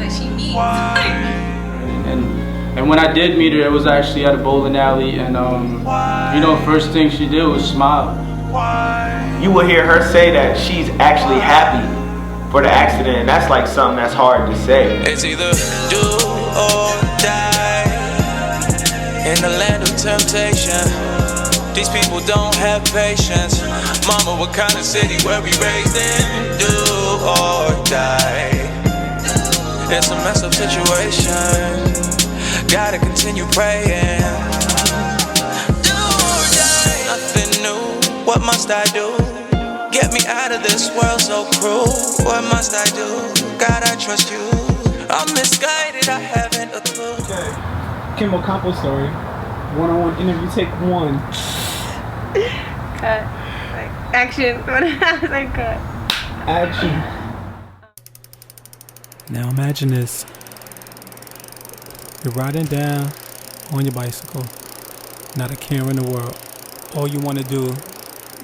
that she needs. And when I did meet her, it was actually at a bowling alley, and you know, first thing she did was smile. You will hear her say that she's actually happy for the accident, and that's like something that's hard to say. It's either do or die in the land of temptation. These people don't have patience. Mama, what kind of city were we raised in? Do or die. It's a mess up situation. Gotta continue praying. Do or die. Nothing new. What must I do? Get me out of this world so cruel. What must I do? God, I trust you. I'm misguided. I haven't a clue. Okay. Kim Ocampo story. One-on-one interview. Take one. Cut. Like action. What I like cut. Action. Now imagine this. You're riding down on your bicycle, not a care in the world. All you want to do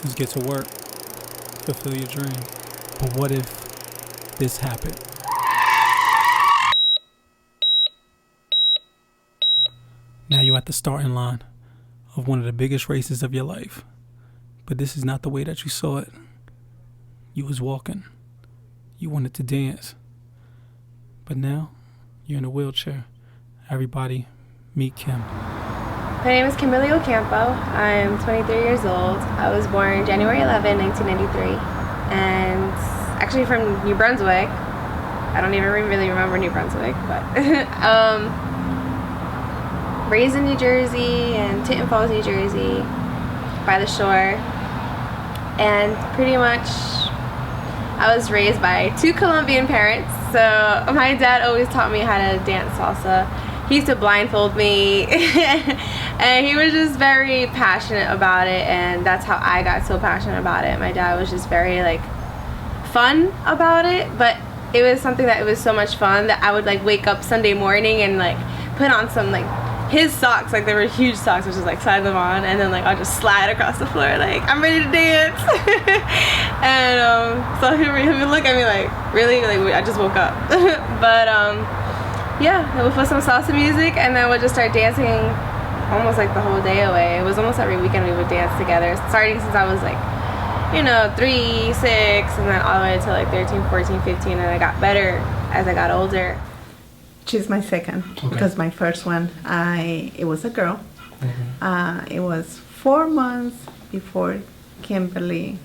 is get to work, fulfill your dream. But what if this happened? Now you're at the starting line of one of the biggest races of your life. But this is not the way that you saw it. You was walking. You wanted to dance. But now, you're in a wheelchair. Everybody, meet Kim. My name is Kimberly Ocampo. I'm 23 years old. I was born January 11, 1993. And actually from New Brunswick. I don't even really remember New Brunswick, but raised in New Jersey and Tinton Falls, New Jersey, by the shore. And pretty much I was raised by two Colombian parents. So my dad always taught me how to dance salsa. He used to blindfold me and he was just very passionate about it, and that's how I got so passionate about it. My dad was just very like fun about it, but it was something that it was so much fun that I would like wake up Sunday morning and like put on some like his socks, like they were huge socks, which is like slide them on, and then like I'll just slide across the floor like I'm ready to dance. And so he would look at me like, really? Like I just woke up. But yeah, we'll put some salsa music and then we'll just start dancing almost like the whole day away. It was almost every weekend we would dance together, starting since I was like, you know, 3, 6, and then all the way to like 13, 14, 15, and I got better as I got older. She's my second, because my first one, it was a girl. It was 4 months before Kimberly,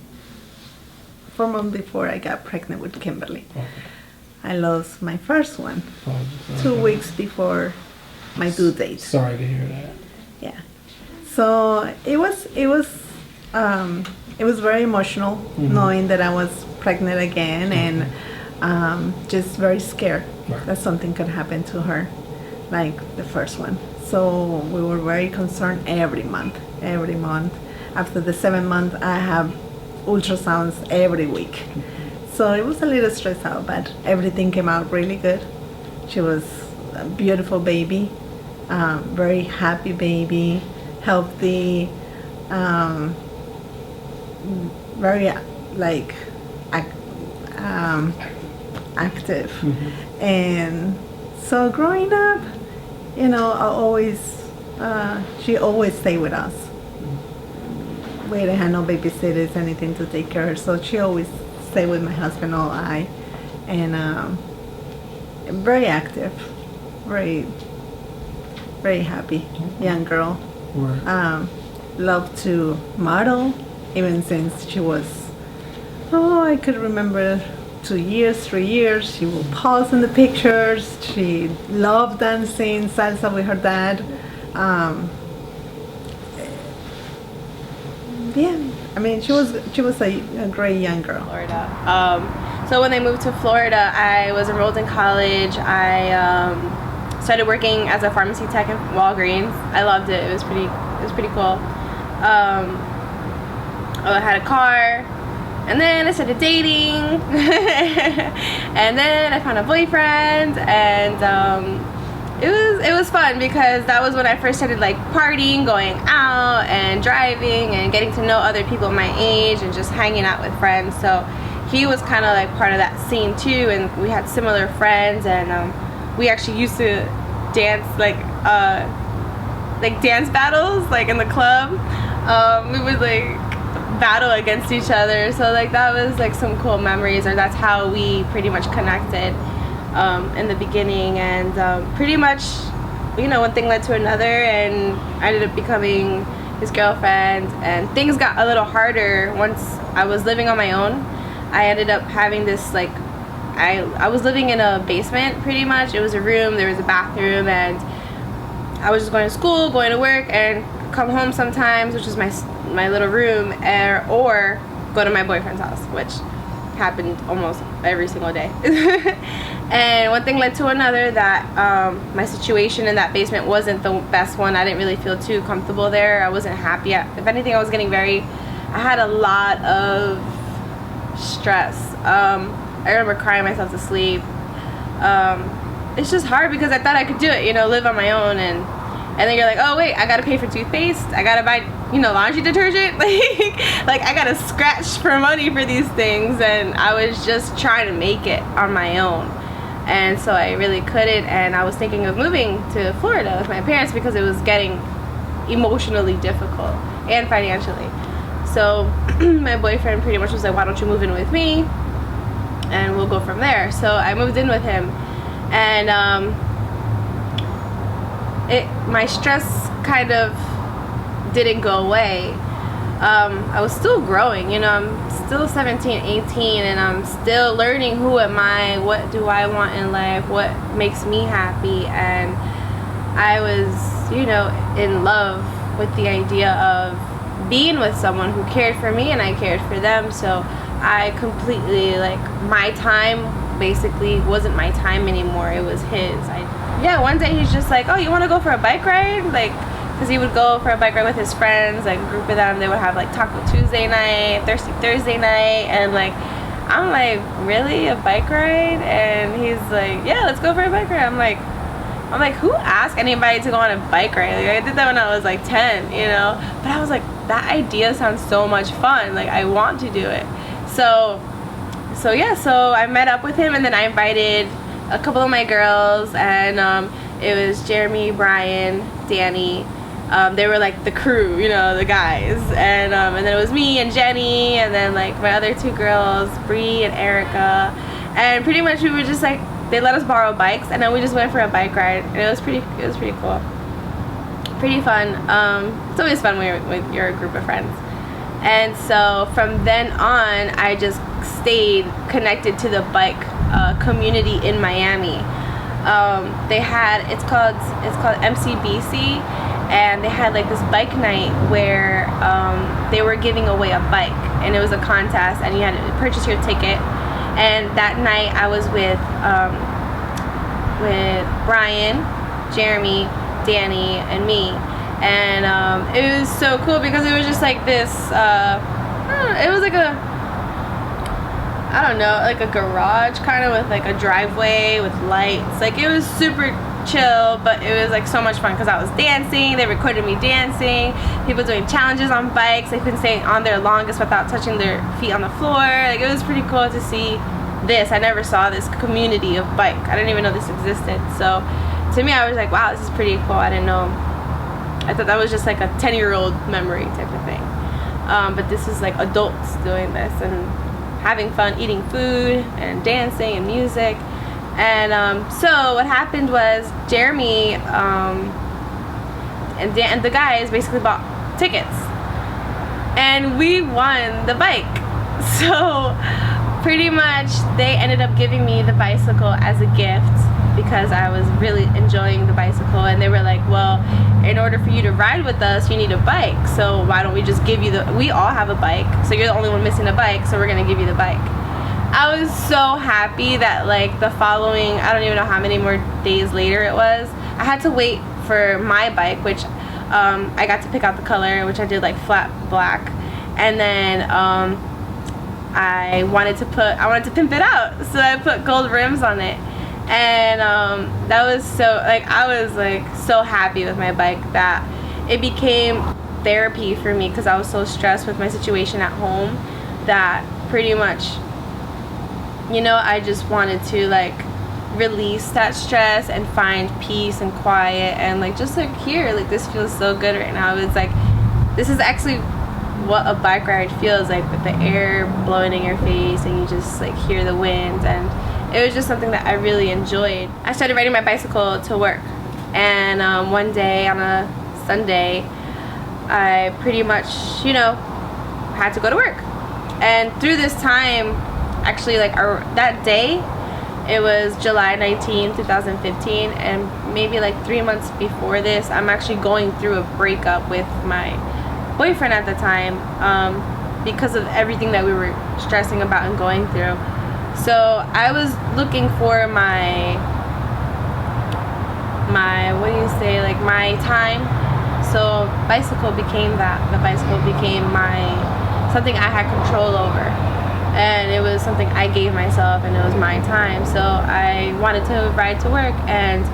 4 months before I got pregnant with Kimberly. I lost my first one 2 weeks before my due date. Sorry to hear that. Yeah. So it was very emotional knowing that I was pregnant again, and just very scared that something could happen to her like the first one. So we were very concerned every month. After the 7th month, I have ultrasounds every week. So it was a little stressed out, but everything came out really good. She was a beautiful baby, very happy baby, healthy, very like active. And so growing up, you know, she always stayed with us. We didn't have no babysitters, anything to take care of, so she always stayed with my husband all I, and very active, very happy young girl. Loved to model, even since she was, I could remember 2 years, 3 years. She would pose in the pictures. She loved dancing salsa with her dad. Yeah, I mean, she was a great young girl. Florida. So when I moved to Florida, I was enrolled in college. I started working as a pharmacy tech in Walgreens. I loved it. It was pretty cool. I had a car, and then I started dating, and then I found a boyfriend, and it was fun because that was when I first started like partying, going out and driving and getting to know other people my age and just hanging out with friends. So he was kind of like part of that scene too, and we had similar friends, and we actually used to dance like dance battles like in the club. We would like battle against each other, so like that was like some cool memories, or that's how we pretty much connected in the beginning. And pretty much, you know, one thing led to another, and I ended up becoming his girlfriend, and things got a little harder once I was living on my own. I ended up having this like I was living in a basement pretty much. It was a room, there was a bathroom, and I was just going to school, going to work, and come home sometimes, which was my little room, or go to my boyfriend's house, which happened almost every single day. And one thing led to another, that my situation in that basement wasn't the best one. I didn't really feel too comfortable there. I wasn't happy. If anything, I was getting I had a lot of stress. I remember crying myself to sleep. It's just hard because I thought I could do it, you know, live on my own, and then you're like, oh wait, I gotta pay for toothpaste, I gotta buy, you know, laundry detergent, like I gotta scratch for money for these things, and I was just trying to make it on my own, and so I really couldn't. And I was thinking of moving to Florida with my parents because it was getting emotionally difficult and financially. So my boyfriend pretty much was like, why don't you move in with me and we'll go from there. So I moved in with him, and my stress kind of didn't go away. I was still growing, you know, I'm still 17, 18, and I'm still learning who am I, what do I want in life, what makes me happy. And I was, you know, in love with the idea of being with someone who cared for me and I cared for them. So I completely, like, my time basically wasn't my time anymore, it was his. Yeah, one day he's just like, oh, you want to go for a bike ride? Like, because he would go for a bike ride with his friends, like a group of them. They would have like Taco Tuesday night, Thirsty Thursday night, and like, I'm like, really, a bike ride? And he's like, yeah, let's go for a bike ride. I'm like, who asked anybody to go on a bike ride? Like, I did that when I was like 10, you know? But I was like, that idea sounds so much fun. Like, I want to do it. So yeah, so I met up with him, and then I invited a couple of my girls, and it was Jeremy, Brian, Danny. They were like the crew, you know, the guys, and then it was me and Jenny, and then like my other two girls, Bree and Erica, and pretty much we were just like, they let us borrow bikes, and then we just went for a bike ride, and it was pretty cool, pretty fun. It's always fun when you're with your group of friends. And so from then on, I just stayed connected to the bike community in Miami. They had, it's called MCBC, and they had like this bike night where they were giving away a bike, and it was a contest, and you had to purchase your ticket. And that night I was with Brian, Jeremy, Danny, and me. And it was so cool because it was just like this, it was like I don't know, like a garage kind of with like a driveway with lights. Like, it was super chill, but it was like so much fun because I was dancing. They recorded me dancing, people doing challenges on bikes. They couldn't stay on their longest without touching their feet on the floor. Like, it was pretty cool to see this. I never saw this community of bike. I didn't even know this existed. So to me, I was like, wow, this is pretty cool. I didn't know. I thought that was just like a 10-year-old memory type of thing. But this is like adults doing this and having fun, eating food and dancing and music. And so what happened was Jeremy and the guys basically bought tickets, and we won the bike. So pretty much they ended up giving me the bicycle as a gift because I was really enjoying the bicycle, and they were like, well, in order for you to ride with us, you need a bike, so why don't we just give you we all have a bike, so you're the only one missing a bike, so we're gonna give you the bike. I was so happy that like the following, I don't even know how many more days later it was, I had to wait for my bike, which I got to pick out the color, which I did like flat black, and then I wanted to pimp it out, so I put gold rims on it. And that was so, like, I was like so happy with my bike that it became therapy for me, because I was so stressed with my situation at home that pretty much, you know, I just wanted to like release that stress and find peace and quiet, and like just like here, like this feels so good right now. It's like this is actually what a bike ride feels like, with the air blowing in your face and you just like hear the wind, and it was just something that I really enjoyed. I started riding my bicycle to work, and one day on a Sunday I pretty much, you know, had to go to work. And through this time, actually like that day, it was July 19, 2015, and maybe like 3 months before this, I'm actually going through a breakup with my boyfriend at the time, because of everything that we were stressing about and going through. So I was looking for my what do you say, like my time. So bicycle became that. The bicycle became something I had control over, and it was something I gave myself, and it was my time. So I wanted to ride to work, and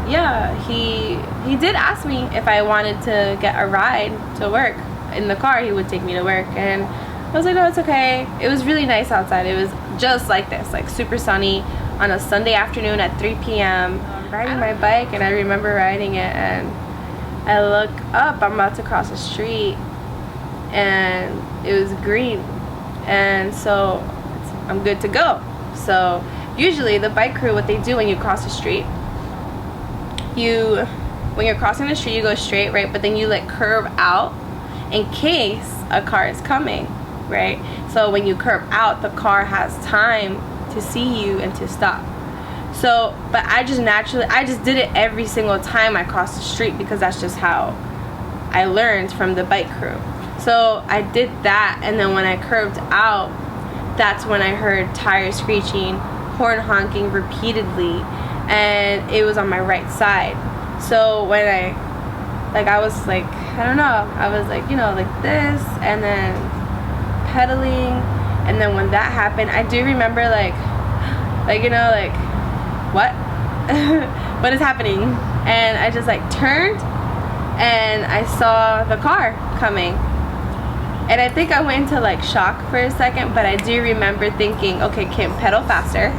yeah, he did ask me if I wanted to get a ride to work in the car. He would take me to work, and I was like, no, it's okay. It was really nice outside. It was just like this, like super sunny on a Sunday afternoon at 3 p.m. Riding my bike, and I remember riding it, and I look up, I'm about to cross the street, and it was green, and so I'm good to go. So usually the bike crew, what they do when you cross the street, when you're crossing the street, you go straight, right? But then you like curve out in case a car is coming, right? So when you curve out, the car has time to see you and to stop. So, but I just did it every single time I crossed the street, because that's just how I learned from the bike crew. So I did that, and then when I curved out, that's when I heard tires screeching, horn honking repeatedly, and it was on my right side. So when I was like, I don't know, I was like, you know, like this, and then pedaling, and then when that happened, I do remember like you know, like, what? What is happening? And I just like turned, and I saw the car coming, and I think I went into like shock for a second, but I do remember thinking, okay, Kim, pedal faster.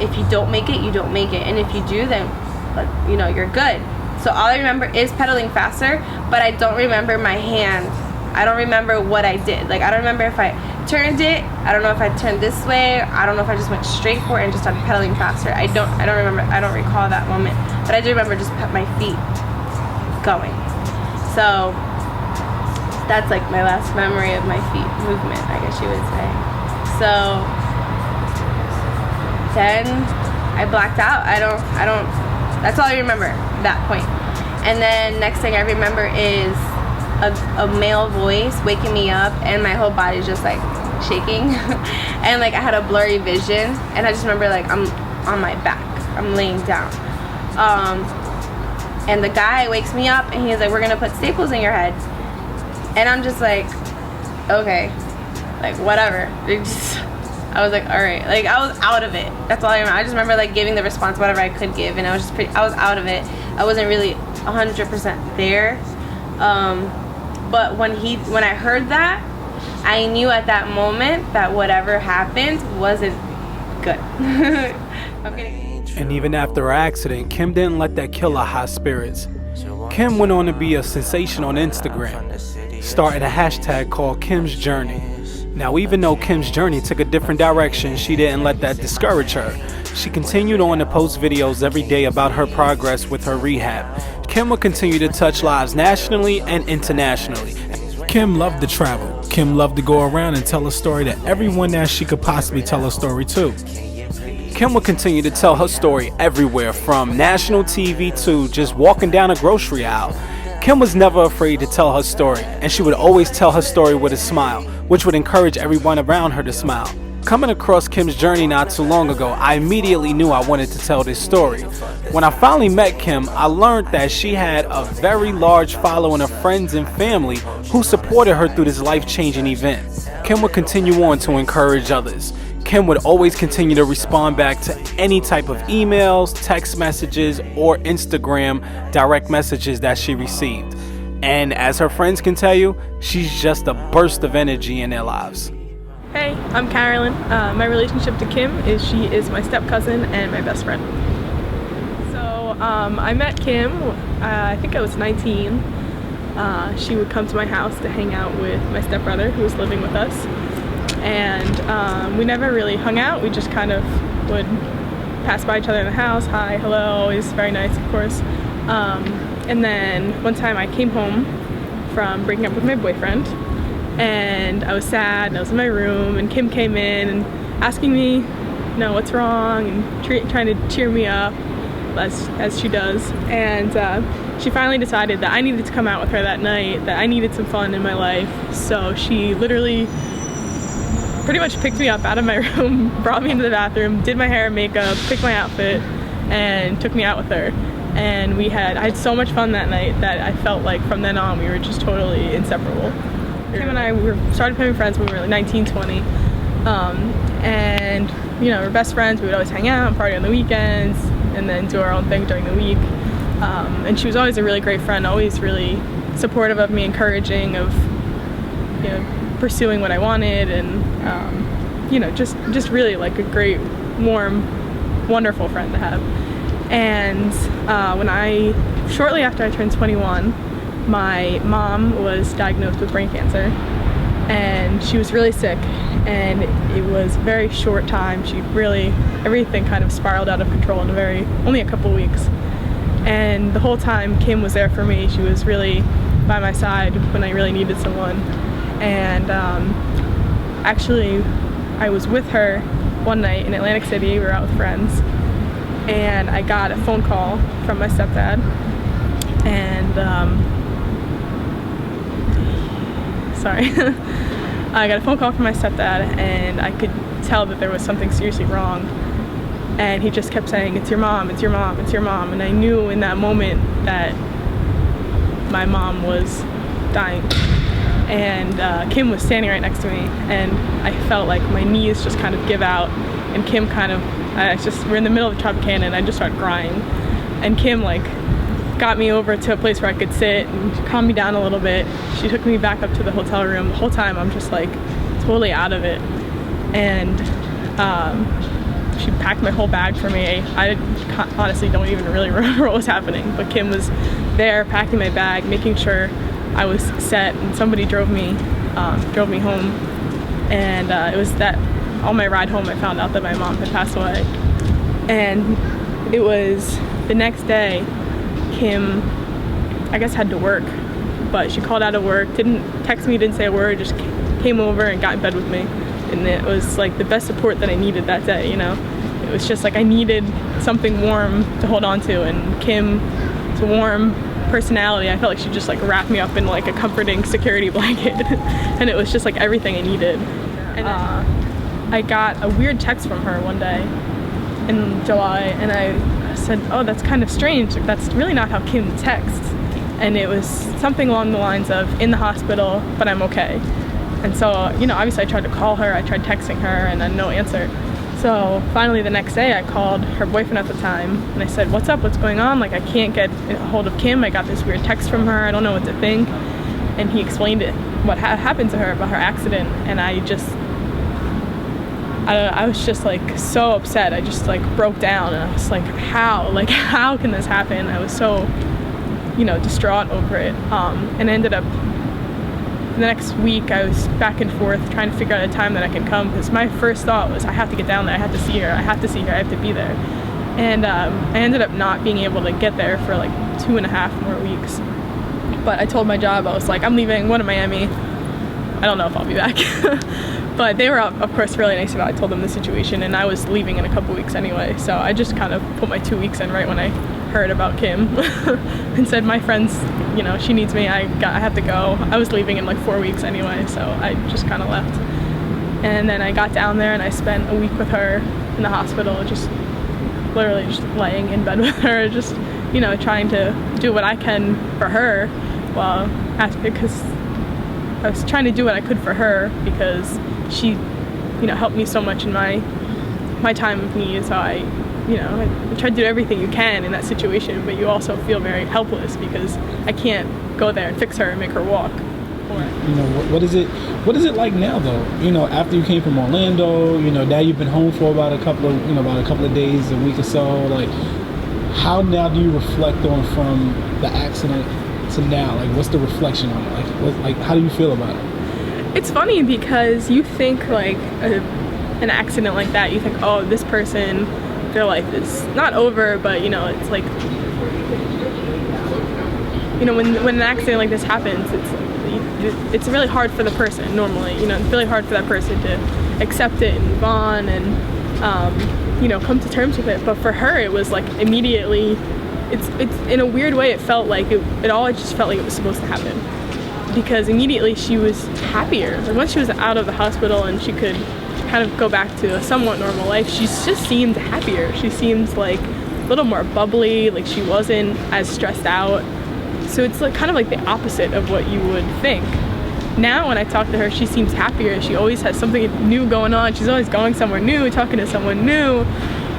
If you don't make it, you don't make it, and if you do, then you know, you're good. So all I remember is pedaling faster, but I don't remember my hand. I don't remember what I did. Like, I don't remember if I turned it. I don't know if I turned this way. I don't know if I just went straight for it and just started pedaling faster. I don't remember. I don't recall that moment, but I do remember just my feet going. So that's like my last memory of my feet movement, I guess you would say. So then I blacked out. I don't, that's all I remember at that point. And then next thing I remember is a male voice waking me up, and my whole body's just like shaking. And like I had a blurry vision, and I just remember like I'm on my back, I'm laying down. And the guy wakes me up, and he's like, we're gonna put staples in your head. And I'm just like, okay, like whatever. I was like, all right, like I was out of it. That's all I remember. I just remember like giving the response whatever I could give, and I was out of it. I wasn't really 100% there. But when I heard that, I knew at that moment that whatever happened wasn't good. And even after her accident, Kim didn't let that kill her high spirits. Kim went on to be a sensation on Instagram, starting a hashtag called Kim's Journey. Now, even though Kim's journey took a different direction, she didn't let that discourage her. She continued on to post videos every day about her progress with her rehab. Kim will continue to touch lives nationally and internationally. Kim loved to travel. Kim loved to go around and tell a story to everyone that she could possibly tell a story to. Kim will continue to tell her story everywhere, from national TV to just walking down a grocery aisle. Kim was never afraid to tell her story, and she would always tell her story with a smile, which would encourage everyone around her to smile. Coming across Kim's journey not too long ago, I immediately knew I wanted to tell this story. When I finally met Kim, I learned that she had a very large following of friends and family who supported her through this life-changing event. Kim would continue on to encourage others. Kim would always continue to respond back to any type of emails, text messages, or Instagram direct messages that she received. And as her friends can tell you, she's just a burst of energy in their lives. Hey, I'm Carolyn. My relationship to Kim is she is my step cousin and my best friend. So I met Kim, I think I was 19. She would come to my house to hang out with my stepbrother who was living with us. And we never really hung out, we just kind of would pass by each other in the house, hi, hello, always very nice, of course. And then one time I came home from breaking up with my boyfriend, and I was sad, and I was in my room, and Kim came in and asking me, you know, what's wrong, and trying to cheer me up, as she does. And she finally decided that I needed to come out with her that night, that I needed some fun in my life. So she literally pretty much picked me up out of my room, brought me into the bathroom, did my hair and makeup, picked my outfit, and took me out with her. And I had so much fun that night that I felt like from then on we were just totally inseparable. Kim and I started becoming friends when we were like 19, 20. And you know, we're best friends. We would always hang out and party on the weekends and then do our own thing during the week. And she was always a really great friend, always really supportive of me, encouraging of, you know, pursuing what I wanted, and you know, just really like a great, warm, wonderful friend to have. And shortly after I turned 21, my mom was diagnosed with brain cancer, and she was really sick, and it was a very short time. Everything kind of spiraled out of control in only a couple weeks. And the whole time Kim was there for me. She was really by my side when I really needed someone. And actually I was with her one night in Atlantic City. We were out with friends, and I got a phone call from my stepdad, and I got a phone call from my stepdad, and I could tell that there was something seriously wrong. And he just kept saying, it's your mom, it's your mom, it's your mom. And I knew in that moment that my mom was dying. And Kim was standing right next to me, and I felt like my knees just kind of give out, and Kim we're in the middle of Tropicana, and I just started crying. And Kim got me over to a place where I could sit and calm me down a little bit. She took me back up to the hotel room. The whole time I'm just totally out of it. And she packed my whole bag for me. I honestly don't even really remember what was happening, but Kim was there packing my bag, making sure I was set, and somebody drove me home. And it was that on my ride home I found out that my mom had passed away. And it was the next day. Kim, I guess, had to work, but she called out of work, didn't text me, didn't say a word, just came over and got in bed with me. And it was the best support that I needed that day, you know. It was just I needed something warm to hold on to, and Kim, it's a warm personality. I felt like she just wrapped me up in a comforting security blanket. And it was just everything I needed. And I got a weird text from her one day in July, and I said, oh, that's kind of strange. That's really not how Kim texts. And it was something along the lines of, in the hospital, but I'm okay. And so, you know, obviously I tried to call her, I tried texting her, and then no answer. So finally the next day I called her boyfriend at the time, and I said, what's up, what's going on? I can't get a hold of Kim, I got this weird text from her, I don't know what to think. And he explained what happened to her, about her accident, and I was just so upset. I just broke down, and I was how can this happen? I was so, you know, distraught over it. And ended up the next week I was back and forth trying to figure out a time that I could come, because my first thought was I have to get down there, I have to see her, I have to be there. And I ended up not being able to get there for 2.5 more weeks. But I told my job, I was I'm leaving, going to Miami. I don't know if I'll be back. But they were, of course, really nice about it. I told them the situation, and I was leaving in a couple weeks anyway. So I just kind of put my 2 weeks in right when I heard about Kim and said, my friend's, you know, she needs me, I have to go. I was leaving in 4 weeks anyway, so I just kind of left. And then I got down there and I spent a week with her in the hospital, just literally just laying in bed with her, just, you know, trying to do what I can for her, because I was trying to do what I could for her, because she, you know, helped me so much in my time of need. So I tried to do everything you can in that situation, but you also feel very helpless because I can't go there and fix her and make her walk. before. You know, what is it like now though? You know, after you came from Orlando, you know, now you've been home for about a couple of days, a week or so. Like, how now do you reflect on from the accident to now? Like, what's the reflection on it? Like, how do you feel about it? It's funny because you think like an accident like that, you think, oh, this person, their life is not over, but you know, it's like, you know, when an accident like this happens, it's really hard for the person normally. You know, it's really hard for that person to accept it and move on and you know, come to terms with it. But for her, it was like immediately. It's in a weird way. It felt like it all just felt like it was supposed to happen, because immediately she was happier. Like once she was out of the hospital and she could kind of go back to a somewhat normal life, she just seemed happier. She seemed like a little more bubbly. Like she wasn't as stressed out. So it's like kind of like the opposite of what you would think. Now when I talk to her, she seems happier. She always has something new going on. She's always going somewhere new, talking to someone new.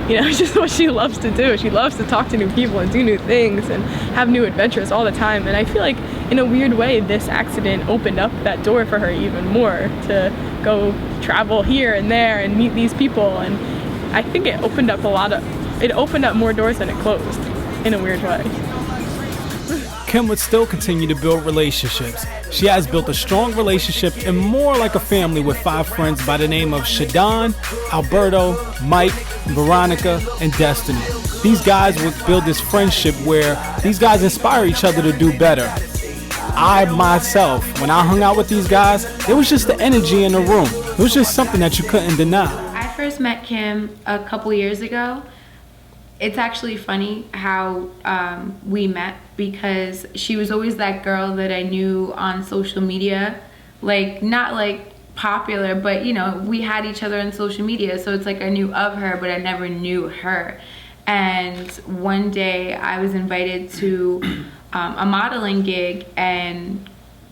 You know, it's just what she loves to do. She loves to talk to new people and do new things and have new adventures all the time. And I feel like in a weird way, this accident opened up that door for her even more to go travel here and there and meet these people. And I think it opened up more doors than it closed in a weird way. Kim would still continue to build relationships. She has built a strong relationship and more like a family with 5 friends by the name of Shadon, Alberto, Mike, Veronica, and Destiny. These guys would build this friendship where these guys inspire each other to do better. I myself, when I hung out with these guys, it was just the energy in the room. It was just something that you couldn't deny. I first met Kim a couple years ago. It's actually funny how we met, because she was always that girl that I knew on social media. Like, not like popular, but you know, we had each other on social media, so it's like I knew of her, but I never knew her. And one day I was invited to a modeling gig, and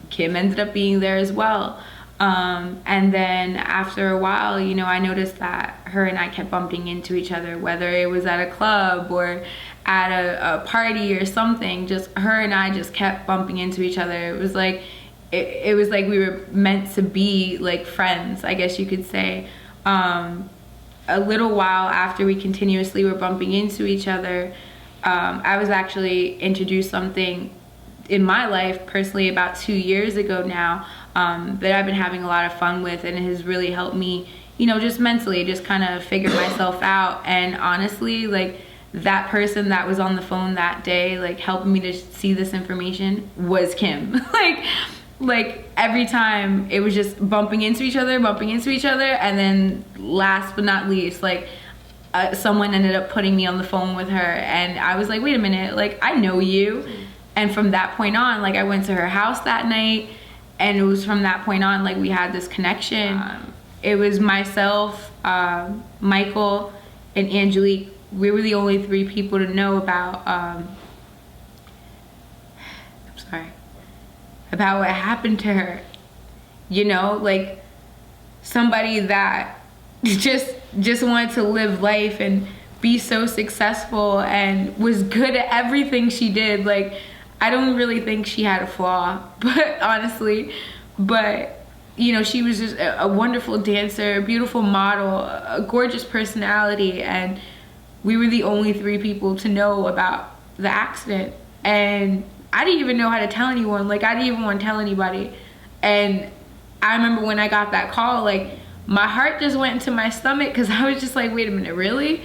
Kim ended up being there as well. And then after a while, you know, I noticed that her and I kept bumping into each other, whether it was at a club or at a party or something. Just her and I just kept bumping into each other. It was like we were meant to be like friends, I guess you could say. A little while after we continuously were bumping into each other, I was actually introduced something in my life personally about 2 years ago now, that I've been having a lot of fun with, and it has really helped me, you know, just mentally just kind of figure myself out. And honestly, like, that person that was on the phone that day, like, helping me to see this information was Kim. like every time it was just bumping into each other, and then last but not least, like, someone ended up putting me on the phone with her, and I was like, wait a minute, like, I know you. And from that point on, like, I went to her house that night, and it was from that point on, like, we had this connection. It was myself, Michael, and Angelique. We were the only 3 people to know about, about what happened to her. You know, like, somebody that just wanted to live life and be so successful and was good at everything she did. Like, I don't really think she had a flaw, but honestly, you know, she was just a wonderful dancer, a beautiful model, a gorgeous personality, and we were the only 3 people to know about the accident. And I didn't even know how to tell anyone. Like, I didn't even want to tell anybody. And I remember when I got that call, like, my heart just went into my stomach, because I was just like, wait a minute, really?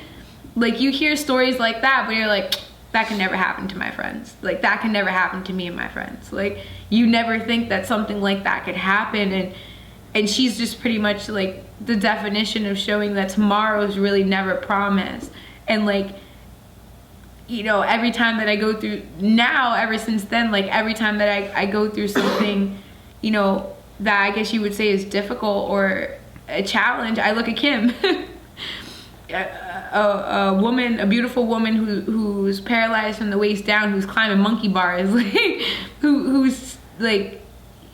Like, you hear stories like that, but you're like, that can never happen to my friends. Like, that can never happen to me and my friends. Like, you never think that something like that could happen. And she's just pretty much like the definition of showing that tomorrow's really never promised. And like, you know, every time that I go through now, ever since then, like, every time that I go through something, you know, that I guess you would say is difficult or a challenge, I look at Kim. A woman, a beautiful woman who's paralyzed from the waist down, who's climbing monkey bars, like, who's like,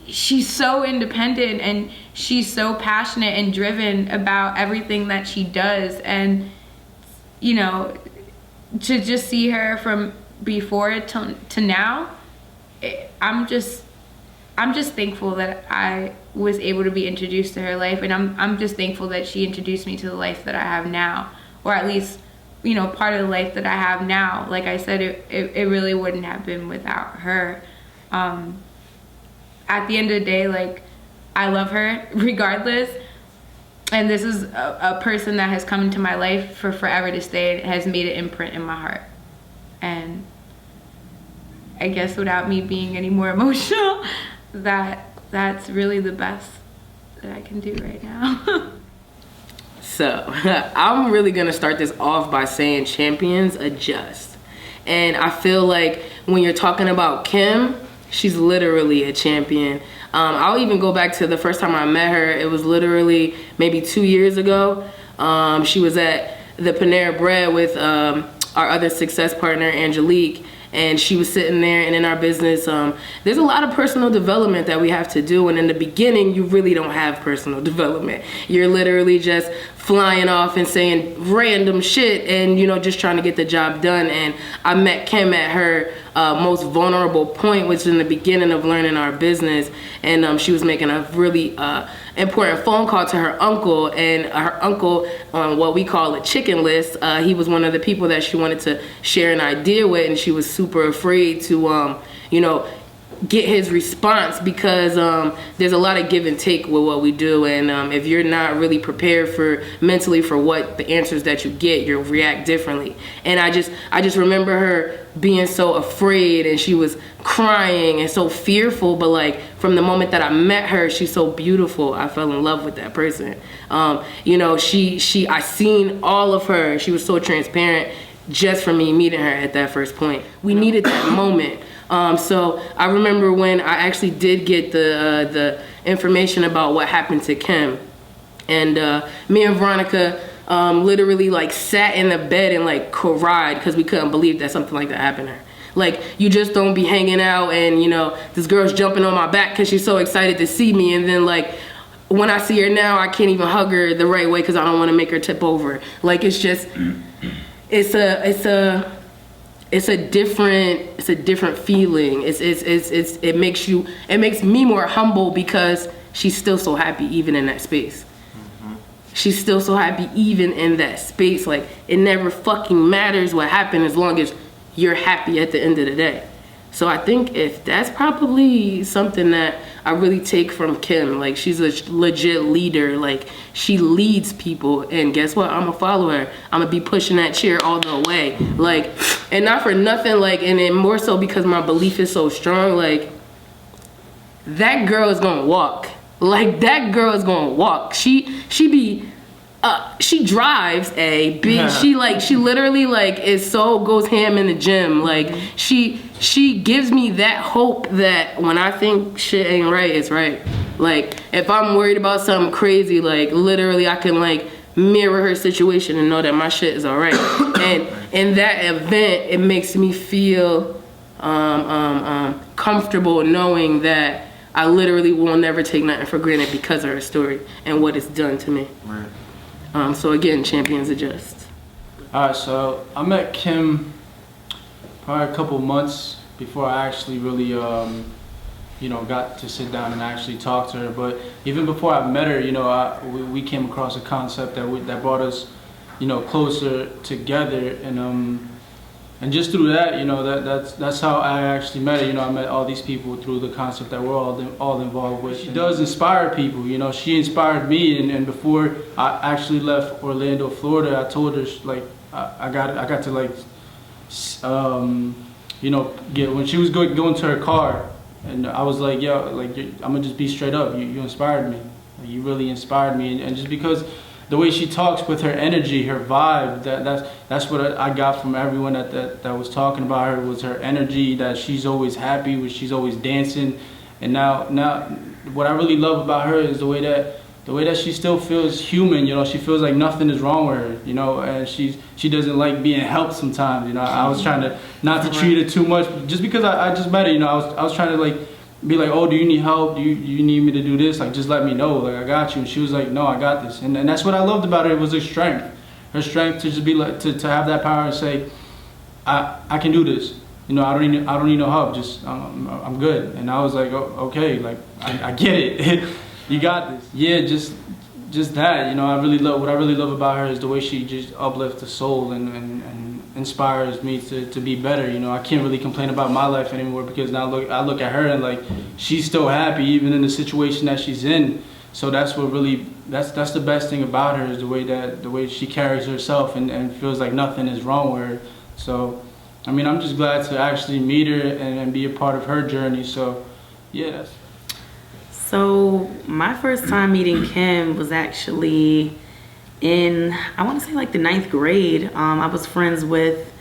she's so independent, and she's so passionate and driven about everything that she does. And, you know, to just see her from before to now, I'm I'm just thankful that I was able to be introduced to her life, and I'm just thankful that she introduced me to the life that I have now, or at least, you know, part of the life that I have now. Like I said, it really wouldn't have been without her. At the end of the day, like, I love her regardless, and this is a person that has come into my life for forever to stay and has made an imprint in my heart. And I guess without me being any more emotional, that's really the best that I can do right now. So I'm really gonna start this off by saying champions adjust. And I feel like when you're talking about Kim, she's literally a champion. I'll even go back to the first time I met her. It was literally maybe 2 years ago. She was at the Panera Bread with our other success partner, Angelique, and she was sitting there. And in our business, there's a lot of personal development that we have to do, and in the beginning you really don't have personal development. You're literally just flying off and saying random shit and, you know, just trying to get the job done. And I met Kim at her most vulnerable point, which is in the beginning of learning our business, and she was making a really important phone call to her uncle, and her uncle on what we call a chicken list, he was one of the people that she wanted to share an idea with, and she was super afraid to you know, get his response, because there's a lot of give and take with what we do, and if you're not really prepared for mentally for what the answers that you get, you'll react differently. And I just remember her being so afraid, and she was crying and so fearful, but like from the moment that I met her, she's so beautiful. I fell in love with that person. You know, I seen all of her. She was so transparent just from me meeting her at that first point. We needed that moment. So I remember when I actually did get the information about what happened to Kim, and me and Veronica literally like sat in the bed and like cried because we couldn't believe that something like that happened to her. Like, you just don't be hanging out and, you know, this girl's jumping on my back because she's so excited to see me, and then like when I see her now, I can't even hug her the right way because I don't want to make her tip over. Like, it's just it's a different feeling. It makes me more humble because she's still so happy even in that space. She's still so happy even in that space. Like, it never fucking matters what happened as long as you're happy at the end of the day. So I think if that's probably something that I really take from Kim. Like, she's a legit leader. Like, she leads people, and guess what? I'm gonna follow her. I'm gonna be pushing that chair all the way. Like, and not for nothing, like, and then more so because my belief is so strong. Like, that girl is gonna walk. Like, that girl is gonna walk. She drives a big, she literally like goes ham in the gym. Like, she gives me that hope that when I think shit ain't right, it's right. Like, if I'm worried about something crazy, like, literally I can like mirror her situation and know that my shit is all right. And in that event, it makes me feel comfortable knowing that I literally will never take nothing for granted because of her story and what it's done to me. Right. So again, champions adjust. Alright, so I met Kim probably a couple months before I actually really, got to sit down and actually talk to her. But even before I met her, we came across a concept that brought us, closer together, and just through that, that's how I actually met her. I met all these people through the concept that we're all involved with. She does inspire people. She inspired me, and before I actually left Orlando, Florida, I told her like I got to like get when she was going to her car, and I was like, yo, like, I'm gonna just be straight up. You inspired me. Like, you really inspired me, and just because the way she talks with her energy, her vibe, that's what I got from everyone that was talking about her, was her energy, that she's always happy, she's always dancing. And now what I really love about her is the way that she still feels human. She feels like nothing is wrong with her, and she doesn't like being helped sometimes. I was trying to not to treat her too much, just because I just met her. I was trying to like be like, oh, do you need help? Do you need me to do this? Like, just let me know. Like, I got you. And she was like, no, I got this. And that's what I loved about her. It was her strength. Her strength to just be like, to have that power and say, I can do this. I don't need no help. Just I'm good. And I was like, oh, okay, like I get it. You got this. Yeah, just that. What I really love about her is the way she just uplifts the soul and inspires me to be better. I can't really complain about my life anymore because now I look at her and like she's still happy even in the situation that she's in. So that's what really that's the best thing about her is the way she carries herself and feels like nothing is wrong with her. So I'm just glad to actually meet her and be a part of her journey. So yeah. So my first time meeting Kim was actually in, I want to say like the 9th grade. I was friends with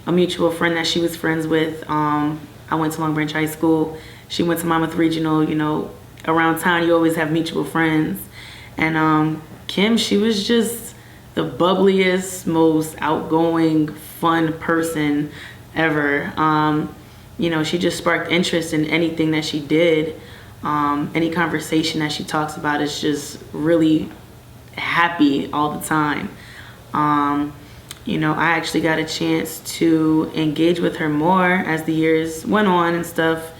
a mutual friend that she was friends with. I went to Long Branch High School. She went to Monmouth Regional. Around town you always have mutual friends. And Kim, she was just the bubbliest, most outgoing, fun person ever. She just sparked interest in anything that she did. Any conversation that she talks about is just really happy all the time. I actually got a chance to engage with her more as the years went on and stuff.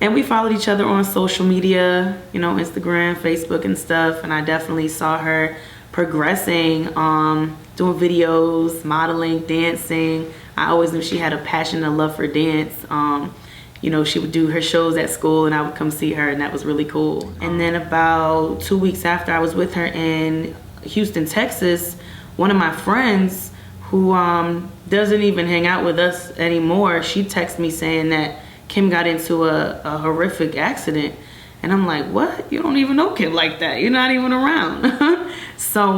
And we followed each other on social media, Instagram, Facebook and stuff. And I definitely saw her progressing, doing videos, modeling, dancing. I always knew she had a passion and a love for dance. She would do her shows at school and I would come see her, and that was really cool. And then about 2 weeks after I was with her in Houston, Texas, one of my friends who doesn't even hang out with us anymore, she texted me saying that Kim got into a horrific accident. And I'm like, what? You don't even know Kim like that. You're not even around. So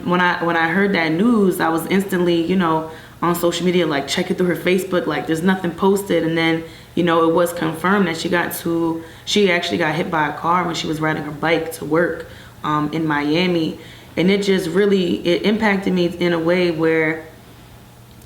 when I heard that news, I was instantly, on social media, like checking through her Facebook, like there's nothing posted. And then, it was confirmed that she actually got hit by a car when she was riding her bike to work in Miami. And it just it impacted me in a way where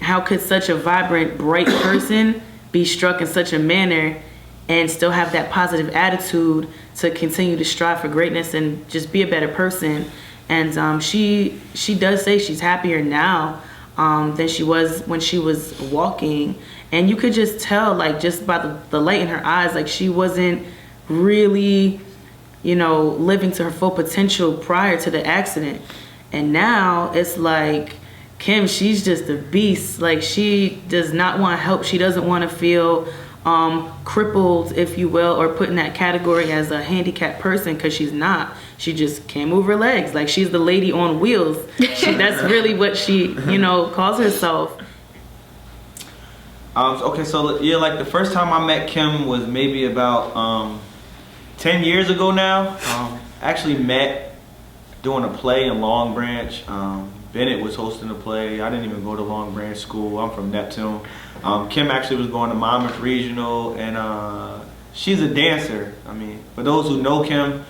how could such a vibrant, bright person be struck in such a manner and still have that positive attitude to continue to strive for greatness and just be a better person. And she does say she's happier now than she was when she was walking. And you could just tell, like, just by the light in her eyes, like she wasn't really, living to her full potential prior to the accident. And now it's like, Kim, she's just a beast. Like, she does not want help. She doesn't want to feel crippled, if you will, or put in that category as a handicapped person, because she's not. She just can't move her legs. Like, she's the lady on wheels. That's really what she, calls herself. Okay, so yeah, like the first time I met Kim was maybe about 10 years ago now. Actually met doing a play in Long Branch. Bennett was hosting a play. I didn't even go to Long Branch School. I'm from Neptune. Kim actually was going to Monmouth Regional, and she's a dancer. For those who know Kim,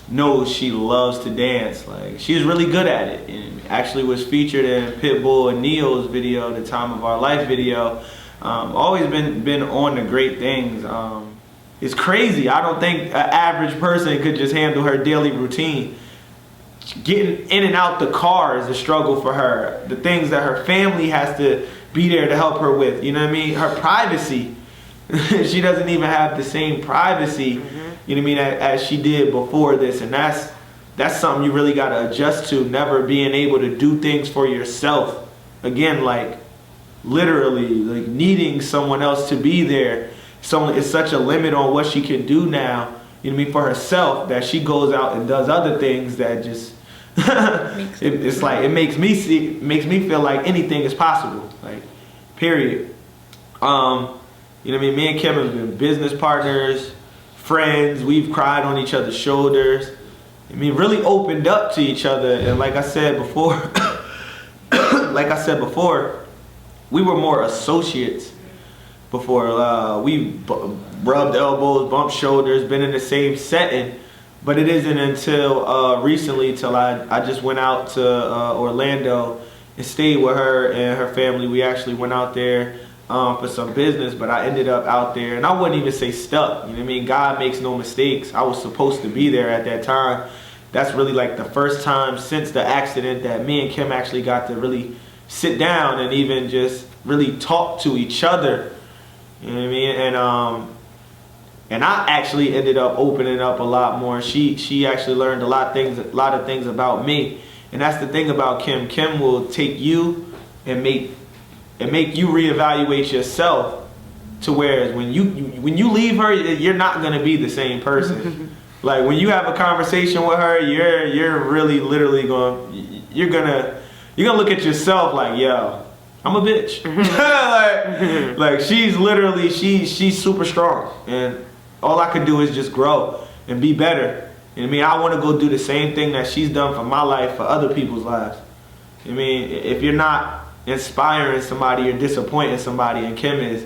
know she loves to dance. Like, she's really good at it, and actually was featured in Pitbull and Neo's video, the Time of Our Life video. Always been on the great things. It's crazy. I don't think an average person could just handle her daily routine. Getting in and out the car is a struggle for her. The things that her family has to be there to help her with, her privacy. She doesn't even have the same privacy, as she did before this. And that's something you really got to adjust to, never being able to do things for yourself. Again, like, literally, like, needing someone else to be there. It's such a limit on what she can do now, for herself, that she goes out and does other things that just it's like, it makes me feel like anything is possible, like, period. Me and Kim have been business partners, friends. We've cried on each other's shoulders. Really opened up to each other. And like I said before, we were more associates before. We rubbed elbows, bumped shoulders, been in the same setting. But it isn't until recently, till I just went out to Orlando and stayed with her and her family. We actually went out there for some business, but I ended up out there, and I wouldn't even say stuck. God makes no mistakes. I was supposed to be there at that time. That's really like the first time since the accident that me and Kim actually got to really sit down and even just really talk to each other. You know what I mean? And I actually ended up opening up a lot more. She actually learned a lot of things about me. And that's the thing about Kim. Kim will take you and make you reevaluate yourself, to whereas when you leave her, you're not gonna be the same person. Like when you have a conversation with her, you're really literally you're gonna look at yourself like, yo, I'm a bitch. like she's literally she's super strong, and all I could do is just grow and be better. I mean, I want to go do the same thing that she's done for my life, for other people's lives. I mean, if you're not inspiring somebody, you're disappointing somebody, and Kim is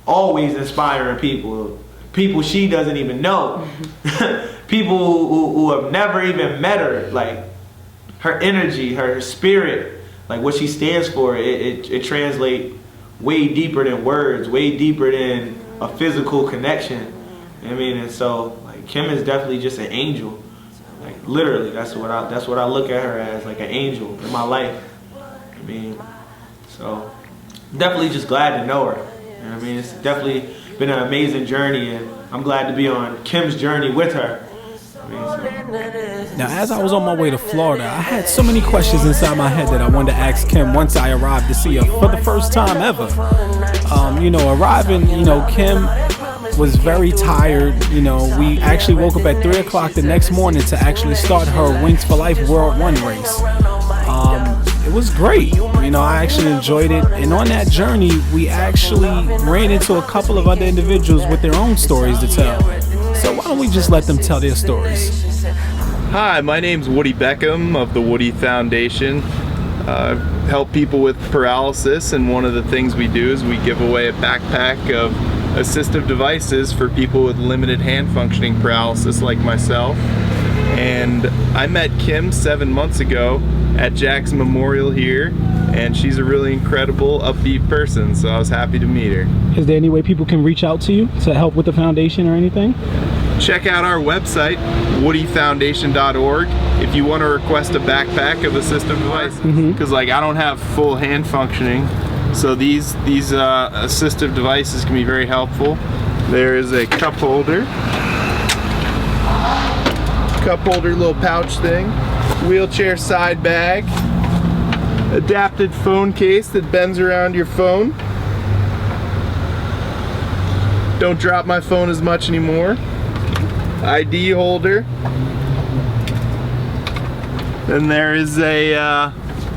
always inspiring people she doesn't even know. People who have never even met her. Like, her energy, her spirit, like what she stands for, it translates way deeper than words, way deeper than a physical connection. I mean, and so like Kim is definitely just an angel. Like literally, that's what I look at her as, like an angel in my life. I mean, so definitely just glad to know her. You know what I mean? It's definitely been an amazing journey, and I'm glad to be on Kim's journey with her. I mean, so. Now, as I was on my way to Florida, I had so many questions inside my head that I wanted to ask Kim once I arrived to see her for the first time ever. Arriving, Kim was very tired. We actually woke up at 3 o'clock the next morning to actually start her Wings for Life World 1 race. It was great. I actually enjoyed it. And on that journey, we actually ran into a couple of other individuals with their own stories to tell. So why don't we just let them tell their stories? Hi, my name's Woody Beckham of the Woody Foundation. Help people with paralysis, and one of the things we do is we give away a backpack of assistive devices for people with limited hand functioning paralysis like myself. And I met Kim 7 months ago at Jack's Memorial here, and she's a really incredible, upbeat person, so I was happy to meet her. Is there any way people can reach out to you to help with the foundation or anything? Check out our website, woodyfoundation.org, if you want to request a backpack of assistive devices. Because I don't have full hand functioning, so these assistive devices can be very helpful. There is a cup holder little pouch thing, wheelchair side bag, adapted phone case that bends around your phone. Don't drop my phone as much anymore. ID holder. Then there is a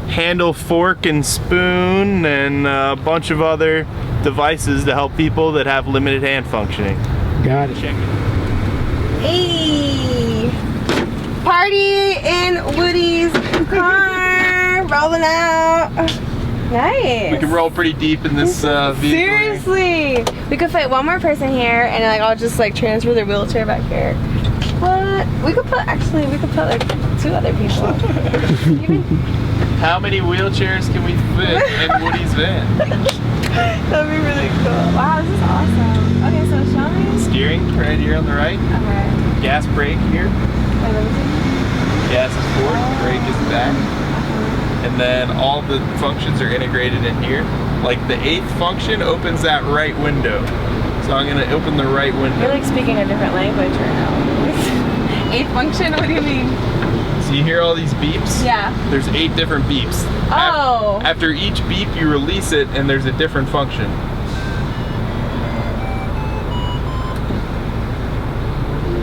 handle, fork, and spoon, and a bunch of other devices to help people that have limited hand functioning. Got it. Check it. Hey! Party in Woody's car, rolling out. Nice. We can roll pretty deep in this vehicle. Seriously, we could fit one more person here, and I'll just transfer their wheelchair back here. What? We could put like 2 other people. How many wheelchairs can we fit in Woody's van? That'd be really cool. Wow, this is awesome. Okay, so show me. Steering right here on the right. Okay. Gas brake here. Wait, let me see. Gas is forward, brake is back. And then all the functions are integrated in here. Like the 8th function opens that right window. So I'm gonna open the right window. You're speaking a different language right now. 8th function? What do you mean? So you hear all these beeps? Yeah. There's 8 different beeps. Oh. After each beep you release it and there's a different function.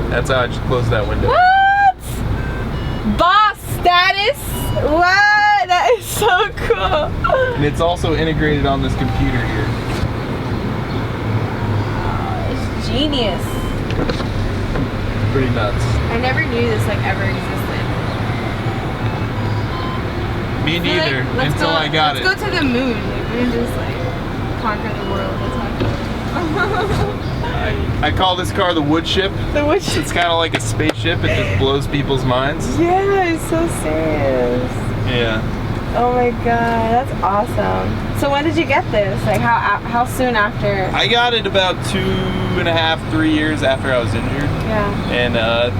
That's how I just closed that window. What? Boss status? What? That is so cool. And it's also integrated on this computer here. It's genius. Pretty nuts. I never knew this ever existed. Me neither, until I got it. Let's go to the moon. We can just conquer the world. That's not cool. I call this car the wood ship. The wood ship. It's kind of like a spaceship. It just blows people's minds. Yeah, it's so serious. Yeah. Oh my god, that's awesome. So when did you get this? How soon after? I got it about 2.5, 3 years after I was injured. Yeah. And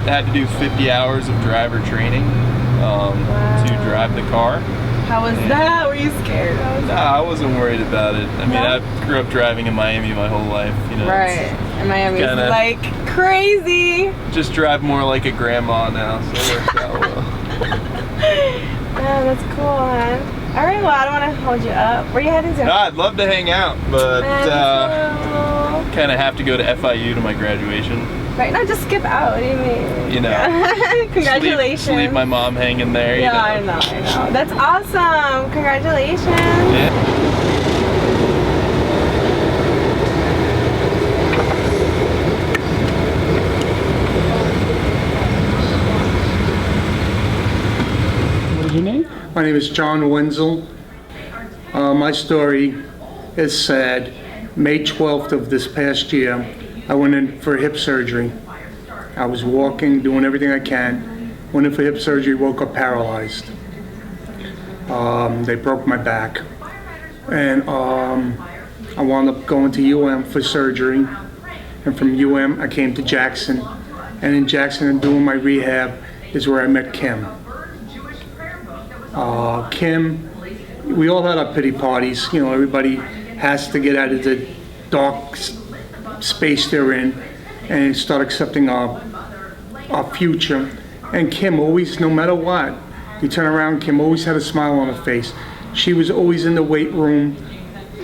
had to do 50 hours of driver training to drive the car. How was that? Were you scared? Nah, I wasn't worried about it. I mean, No? I grew up driving in Miami my whole life, you know. Right. And Miami's kinda- like crazy. Just drive more like a grandma now, so it works out well. Yeah, that's cool, man. All right, well, I don't want to hold you up. Where are you heading to? No, I'd love to hang out, but kind of have to go to FIU to my graduation. Right, no, just skip out. What do you mean? You know. Congratulations. Just leave my mom hanging there. Yeah, you know. I know. That's awesome. Congratulations. Yeah. What is your name? My name is John Wenzel. My story is sad. May 12th of this past year, I went in for hip surgery. I was walking, doing everything I can. Went in for hip surgery, woke up paralyzed. They broke my back. And I wound up going to UM for surgery. And from UM, I came to Jackson. And in Jackson, doing my rehab, is where I met Kim. Kim, we all had our pity parties. You know, everybody has to get out of the dark space they're in and start accepting our future. And Kim always, no matter what, you turn around, Kim always had a smile on her face. She was always in the weight room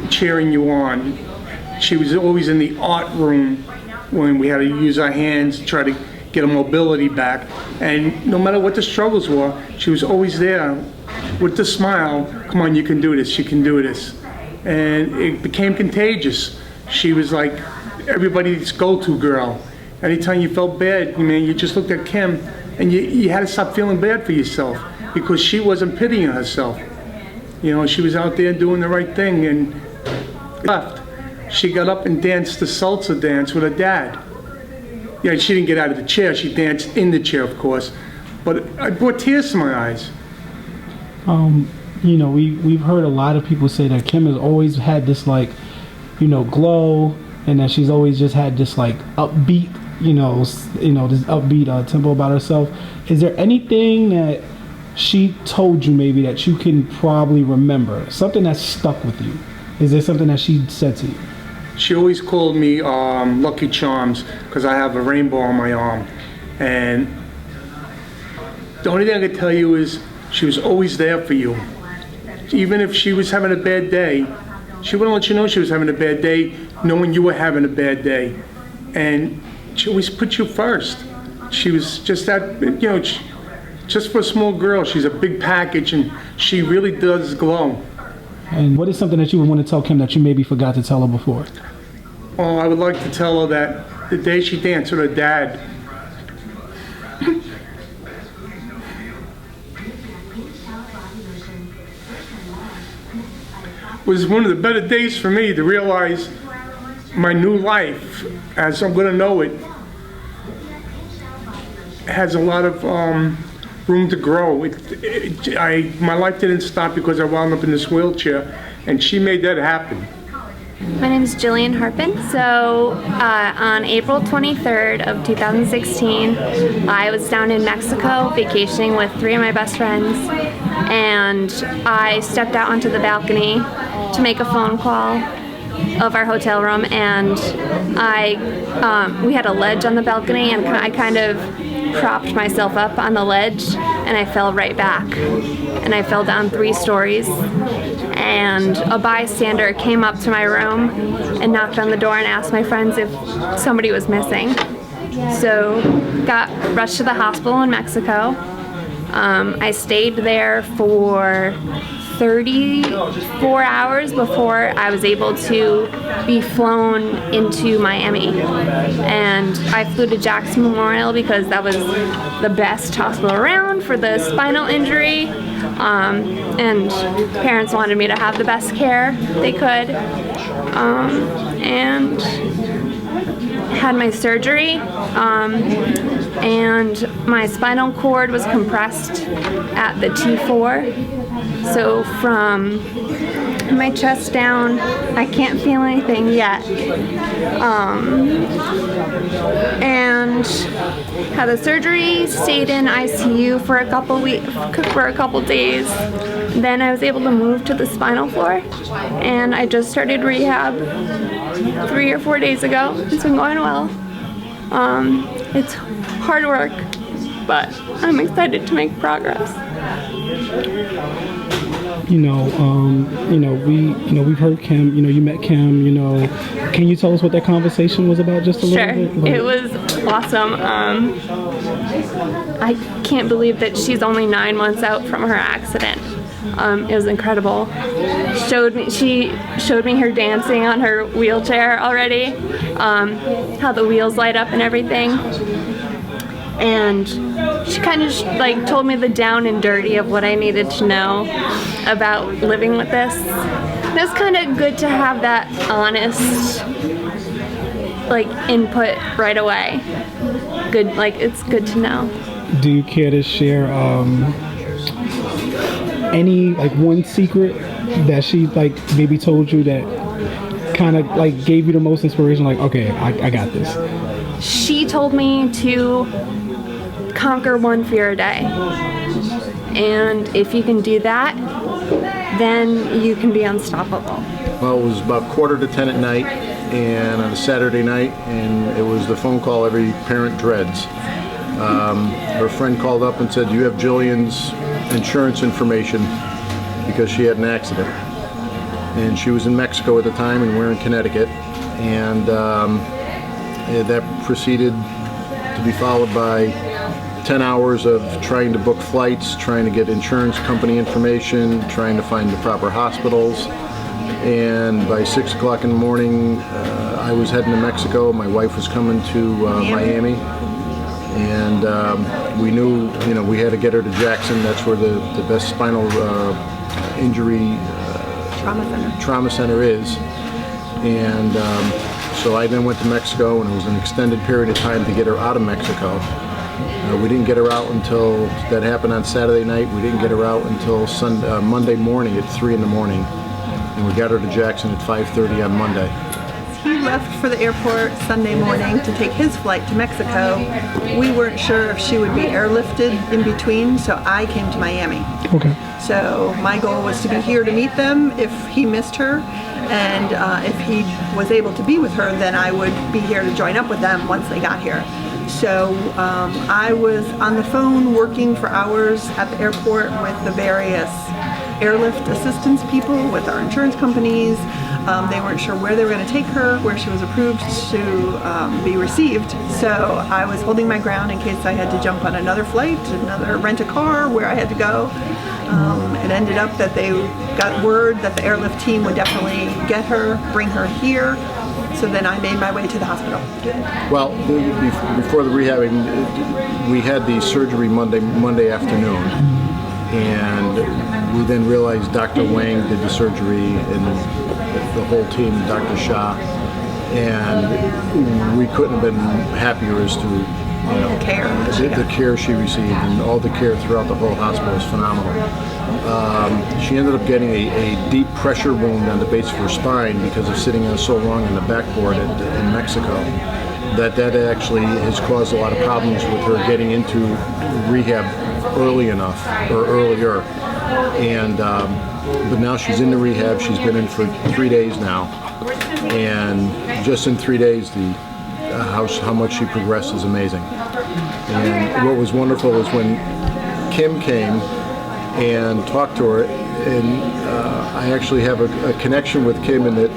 cheering you on. She was always in the art room when we had to use our hands to try to get a mobility back. And no matter what the struggles were, she was always there with the smile. Come on, you can do this, you can do this. And it became contagious. She was like everybody's go-to girl. Anytime you felt bad, man, you just looked at Kim and you had to stop feeling bad for yourself because she wasn't pitying herself. You know, she was out there doing the right thing and left. She got up and danced the salsa dance with her dad. Yeah, she didn't get out of the chair, she danced in the chair, of course. But it brought tears to my eyes. You know, we've heard a lot of people say that Kim has always had this, like, you know, glow, and that she's always just had this, like, upbeat, this upbeat tempo about herself. Is there anything that she told you maybe that you can probably remember? Something that stuck with you? Is there something that she said to you? She always called me Lucky Charms because I have a rainbow on my arm. And the only thing I could tell you is she was always there for you. Even if she was having a bad day, she wouldn't let you know she was having a bad day, knowing you were having a bad day. And she always put you first. She was just that, just for a small girl, she's a big package and she really does glow. And what is something that you would want to tell Kim that you maybe forgot to tell her before? Well, I would like to tell her that the day she danced with her dad, was one of the better days for me to realize my new life, as I'm going to know it, has a lot of room to grow. My life didn't stop because I wound up in this wheelchair, and she made that happen. My name is Jillian Harpin. So on April 23rd of 2016, I was down in Mexico vacationing with 3 of my best friends, and I stepped out onto the balcony to make a phone call of our hotel room, and we had a ledge on the balcony, and I kind of propped myself up on the ledge, and I fell right back, and I fell down 3 stories. And a bystander came up to my room and knocked on the door and asked my friends if somebody was missing. So got rushed to the hospital in Mexico. I stayed there for 34 hours before I was able to be flown into Miami. And I flew to Jackson Memorial because that was the best hospital around for the spinal injury. And parents wanted me to have the best care they could. And had my surgery. And my spinal cord was compressed at the T4. So from my chest down. I can't feel anything yet. And had the surgery, stayed in ICU for a couple days. Then I was able to move to the spinal floor, and I just started rehab 3 or 4 days ago. It's been going well. It's hard work, but I'm excited to make progress. We've heard Kim. You met Kim. Can you tell us what that conversation was about, just a little bit? Sure. It was awesome. I can't believe that she's only 9 months out from her accident. It was incredible. She showed me her dancing on her wheelchair already, how the wheels light up and everything. And she kind of told me the down and dirty of what I needed to know about living with this. And it was kind of good to have that honest input right away. Good, it's good to know. Do you care to share any one secret that she maybe told you that kind of gave you the most inspiration? Okay, I got this. She told me to conquer one fear a day, and if you can do that, then you can be unstoppable. Well, it was about 9:45 at night, and on a Saturday night, and it was the phone call every parent dreads. Her friend called up and said, "You have Jillian's insurance information because she had an accident." And she was in Mexico at the time, and we're in Connecticut. And that proceeded to be followed by 10 hours of trying to book flights, trying to get insurance company information, trying to find the proper hospitals. And by 6 o'clock in the morning, I was heading to Mexico. My wife was coming to Miami. And we knew, we had to get her to Jackson. That's where the best spinal injury trauma center is. And so I then went to Mexico, and it was an extended period of time to get her out of Mexico. We didn't get her out until, that happened on Saturday night. We didn't get her out until Monday morning at 3 in the morning. And we got her to Jackson at 5:30 on Monday. He left for the airport Sunday morning to take his flight to Mexico. We weren't sure if she would be airlifted in between, so I came to Miami. Okay. So my goal was to be here to meet them if he missed her, and if he was able to be with her, then I would be here to join up with them once they got here. So I was on the phone working for hours at the airport with the various airlift assistance people, with our insurance companies. They weren't sure where they were going to take her, where she was approved to be received. So I was holding my ground in case I had to jump on another flight, rent a car, where I had to go. It ended up that they got word that the airlift team would definitely get her, bring her here. So then I made my way to the hospital. Well, before the rehabbing, we had the surgery Monday afternoon. And we then realized Dr. Wang did the surgery, and the whole team, Dr. Shah, and we couldn't have been happier as to the care she received, and all the care throughout the whole hospital was phenomenal. She ended up getting a deep pressure wound on the base of her spine because of sitting on so long on the backboard in Mexico. That actually has caused a lot of problems with her getting into rehab early enough, or earlier. And but now she's in the rehab. She's been in for 3 days now, and just in 3 days, how much she progressed is amazing. And what was wonderful was when Kim came and talked to her, and I actually have a connection with Kim in that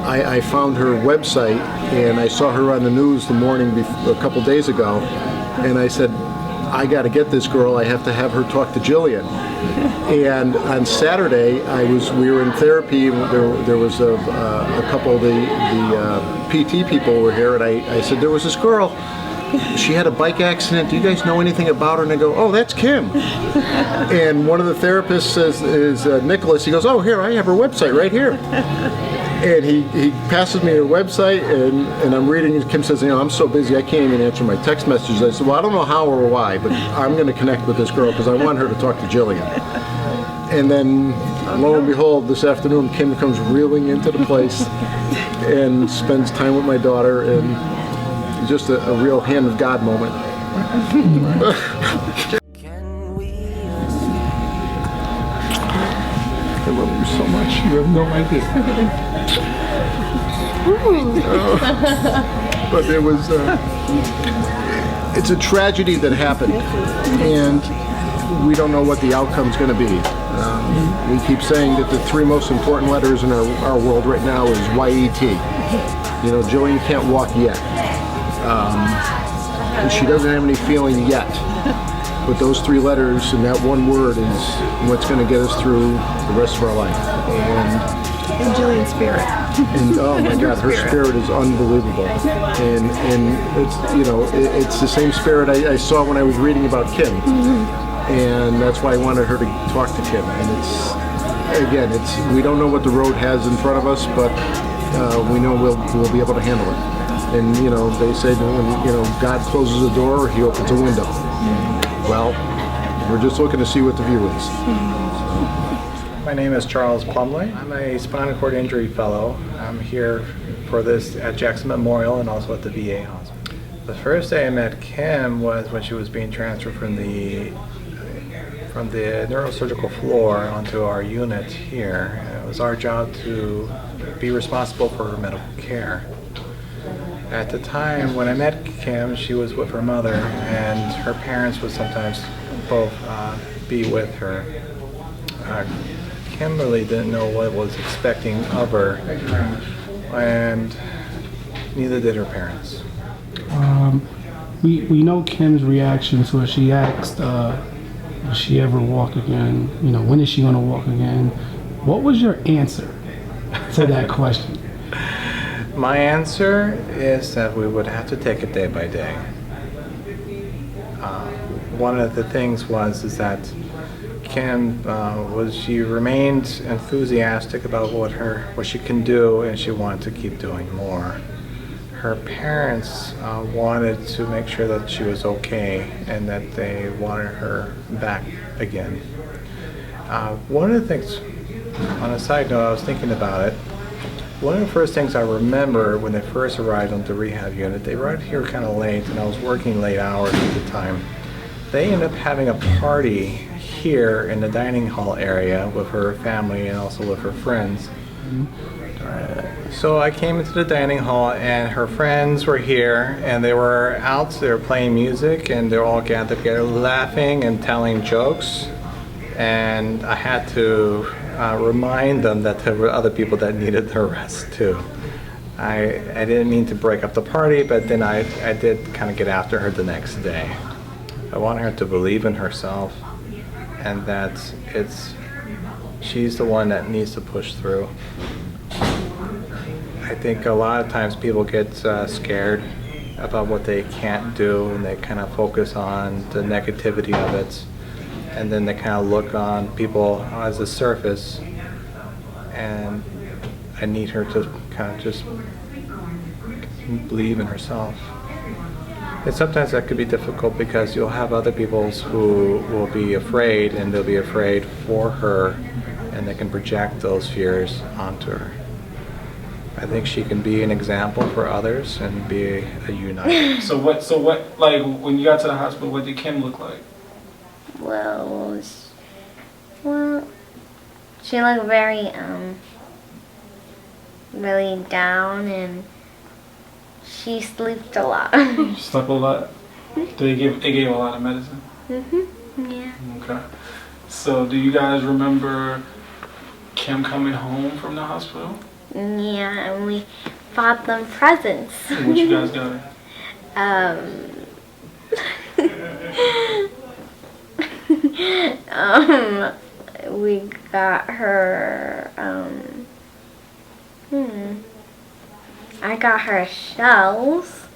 I found her website, and I saw her on the news the morning a couple days ago, and I said, I got to get this girl. I have to have her talk to Jillian. And on Saturday, we were in therapy. There was a couple of the PT people were here, and I said, there was this girl. She had a bike accident. Do you guys know anything about her? And they go, oh, that's Kim. And one of the therapists is Nicholas. He goes, oh, here, I have her website right here. And he passes me her website, and I'm reading, and Kim says, I'm so busy I can't even answer my text messages. I said, well, I don't know how or why, but I'm going to connect with this girl because I want her to talk to Jillian. And then, lo and behold, this afternoon, Kim comes reeling into the place and spends time with my daughter, and just a real hand of God moment. I love you so much. You have no idea. But it was, it's a tragedy that happened, and we don't know what the outcome's going to be. We keep saying that the three most important letters in our world right now is YET. You know, Jillian can't walk yet. And she doesn't have any feeling yet. But those three letters and that one word is what's going to get us through the rest of our life. And Jillian's spirit. And oh my God, her spirit is unbelievable. And it's, you know, it's the same spirit I saw when I was reading about Kim. And that's why I wanted her to talk to Kim. And it's, again, we don't know what the road has in front of us, but we know we'll be able to handle it. And you know, they say when God closes a door, He opens a window. Well, we're just looking to see what the view is. My name is Charles Plumley. I'm a spinal cord injury fellow. I'm here for this at Jackson Memorial and also at the VA hospital. The first day I met Kim was when she was being transferred from the neurosurgical floor onto our unit here. It was our job to be responsible for her medical care. At the time when I met Kim, she was with her mother, and her parents would sometimes both be with her. Kimberly didn't know what was expecting of her, and neither did her parents. We know Kim's reaction to it. She asked, will she ever walk again? You know, when is she going to walk again? What was your answer to that question? My answer is that we would have to take it day by day. One of the things is that Kim she remained enthusiastic about what she can do, and she wanted to keep doing more. Her parents wanted to make sure that she was okay and that they wanted her back again. One of the things, on a side note, I was thinking about it. One of the first things I remember when they first arrived on the rehab unit, they arrived here kind of late, and I was working late hours at the time. They ended up having a party here in the dining hall area with her family and also with her friends. So I came into the dining hall, and her friends were here, and they were playing music, and they were all gathered together laughing and telling jokes. And I had to remind them that there were other people that needed their rest too. I didn't mean to break up the party, but then I did kind of get after her the next day. I want her to believe in herself, and that she's the one that needs to push through. I think a lot of times people get scared about what they can't do, and they kind of focus on the negativity of it, and then they kind of look on people as a surface. And I need her to kind of just believe in herself. And sometimes that could be difficult because you'll have other people who will be afraid, and they'll be afraid for her, and they can project those fears onto her. I think she can be an example for others and be a uniter. So what, like, when you got to the hospital, what did Kim look like? Well, she looked very, really down, and she slept a lot. She slept a lot? They gave a lot of medicine? Yeah. Okay. So do you guys remember Kim coming home from the hospital? Yeah, and we bought them presents. What you guys got her? We got her, I got her shells.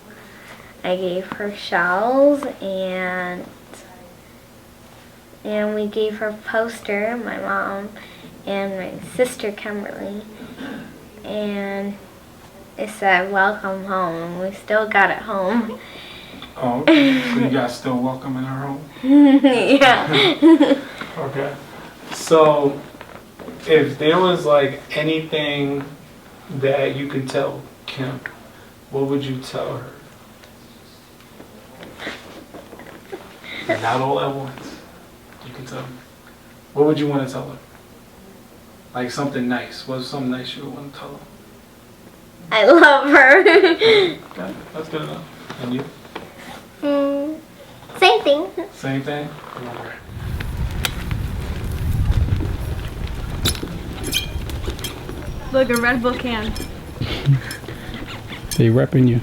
I gave her shells, and we gave her a poster, my mom and my sister Kimberly, and it said welcome home, and we still got it home. Oh, okay. So you guys still welcome in her home? Yeah. Okay. So, if there was like anything that you could tell Kim, what would you tell her? Not all at once. You can tell me. What would you want to tell her? Like something nice. What's something nice you would want to tell her? I love her. Okay, that's good enough. And you? Same thing. Same thing? Alright. Look, a Red Bull can. They repping you.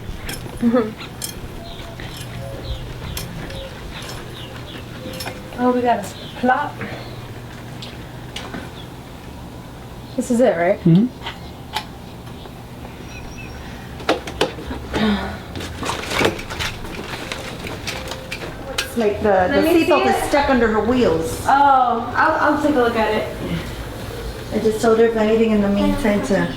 Oh, we got a plot. This is it, right? Mm-hmm. It's like the Let me seatbelt see is it. stuck under her wheels. Oh, I'll take a look at it. I just told her if anything in the meantime to.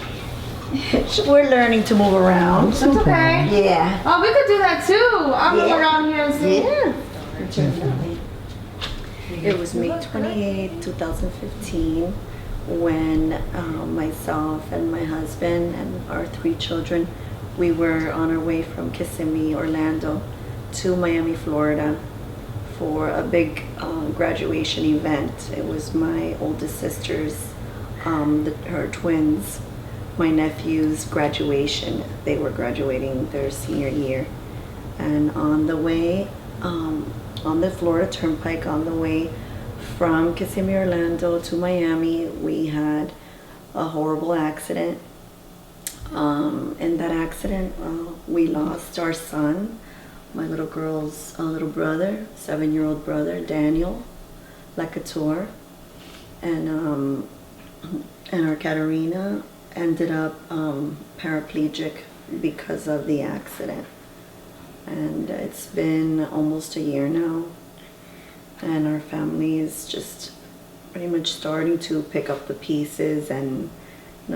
We're learning to move around. That's okay. Yeah. Oh, we could do that too. I'll move around here and see. Yeah. It was May 28, 2015, when myself and my husband and our 3 children, we were on our way from Kissimmee, Orlando, to Miami, Florida, for a big graduation event. It was my oldest sister's, her twins, my nephew's graduation. They were graduating their senior year. And on the way, on the Florida Turnpike, on the way from Kissimmee, Orlando to Miami, we had a horrible accident. In that accident, we lost our son, my little girl's little brother, 7-year-old brother, Daniel Lacator, and our Katerina ended up paraplegic because of the accident. And it's been almost a year now, and our family is just pretty much starting to pick up the pieces and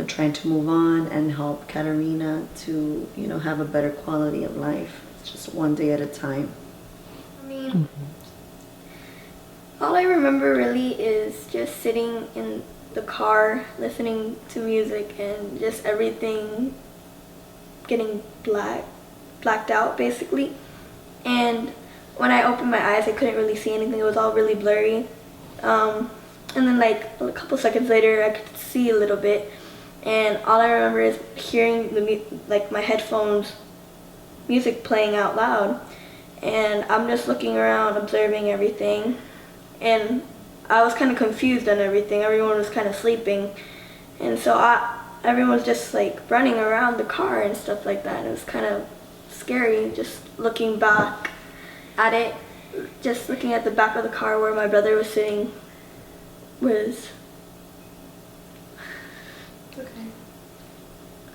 trying to move on and help Katerina to have a better quality of life. It's just one day at a time. I mean, all I remember really is just sitting in the car listening to music and just everything getting blacked out basically. And when I opened my eyes, I couldn't really see anything. It was all really blurry. And then like a couple seconds later, I could see a little bit. And all I remember is hearing my headphones music playing out loud. And I'm just looking around, observing everything. And I was kind of confused on everything. Everyone was kind of sleeping. And so everyone was just like running around the car and stuff like that. It was kind of scary just looking back at it. Just looking at the back of the car where my brother was sitting was... Okay.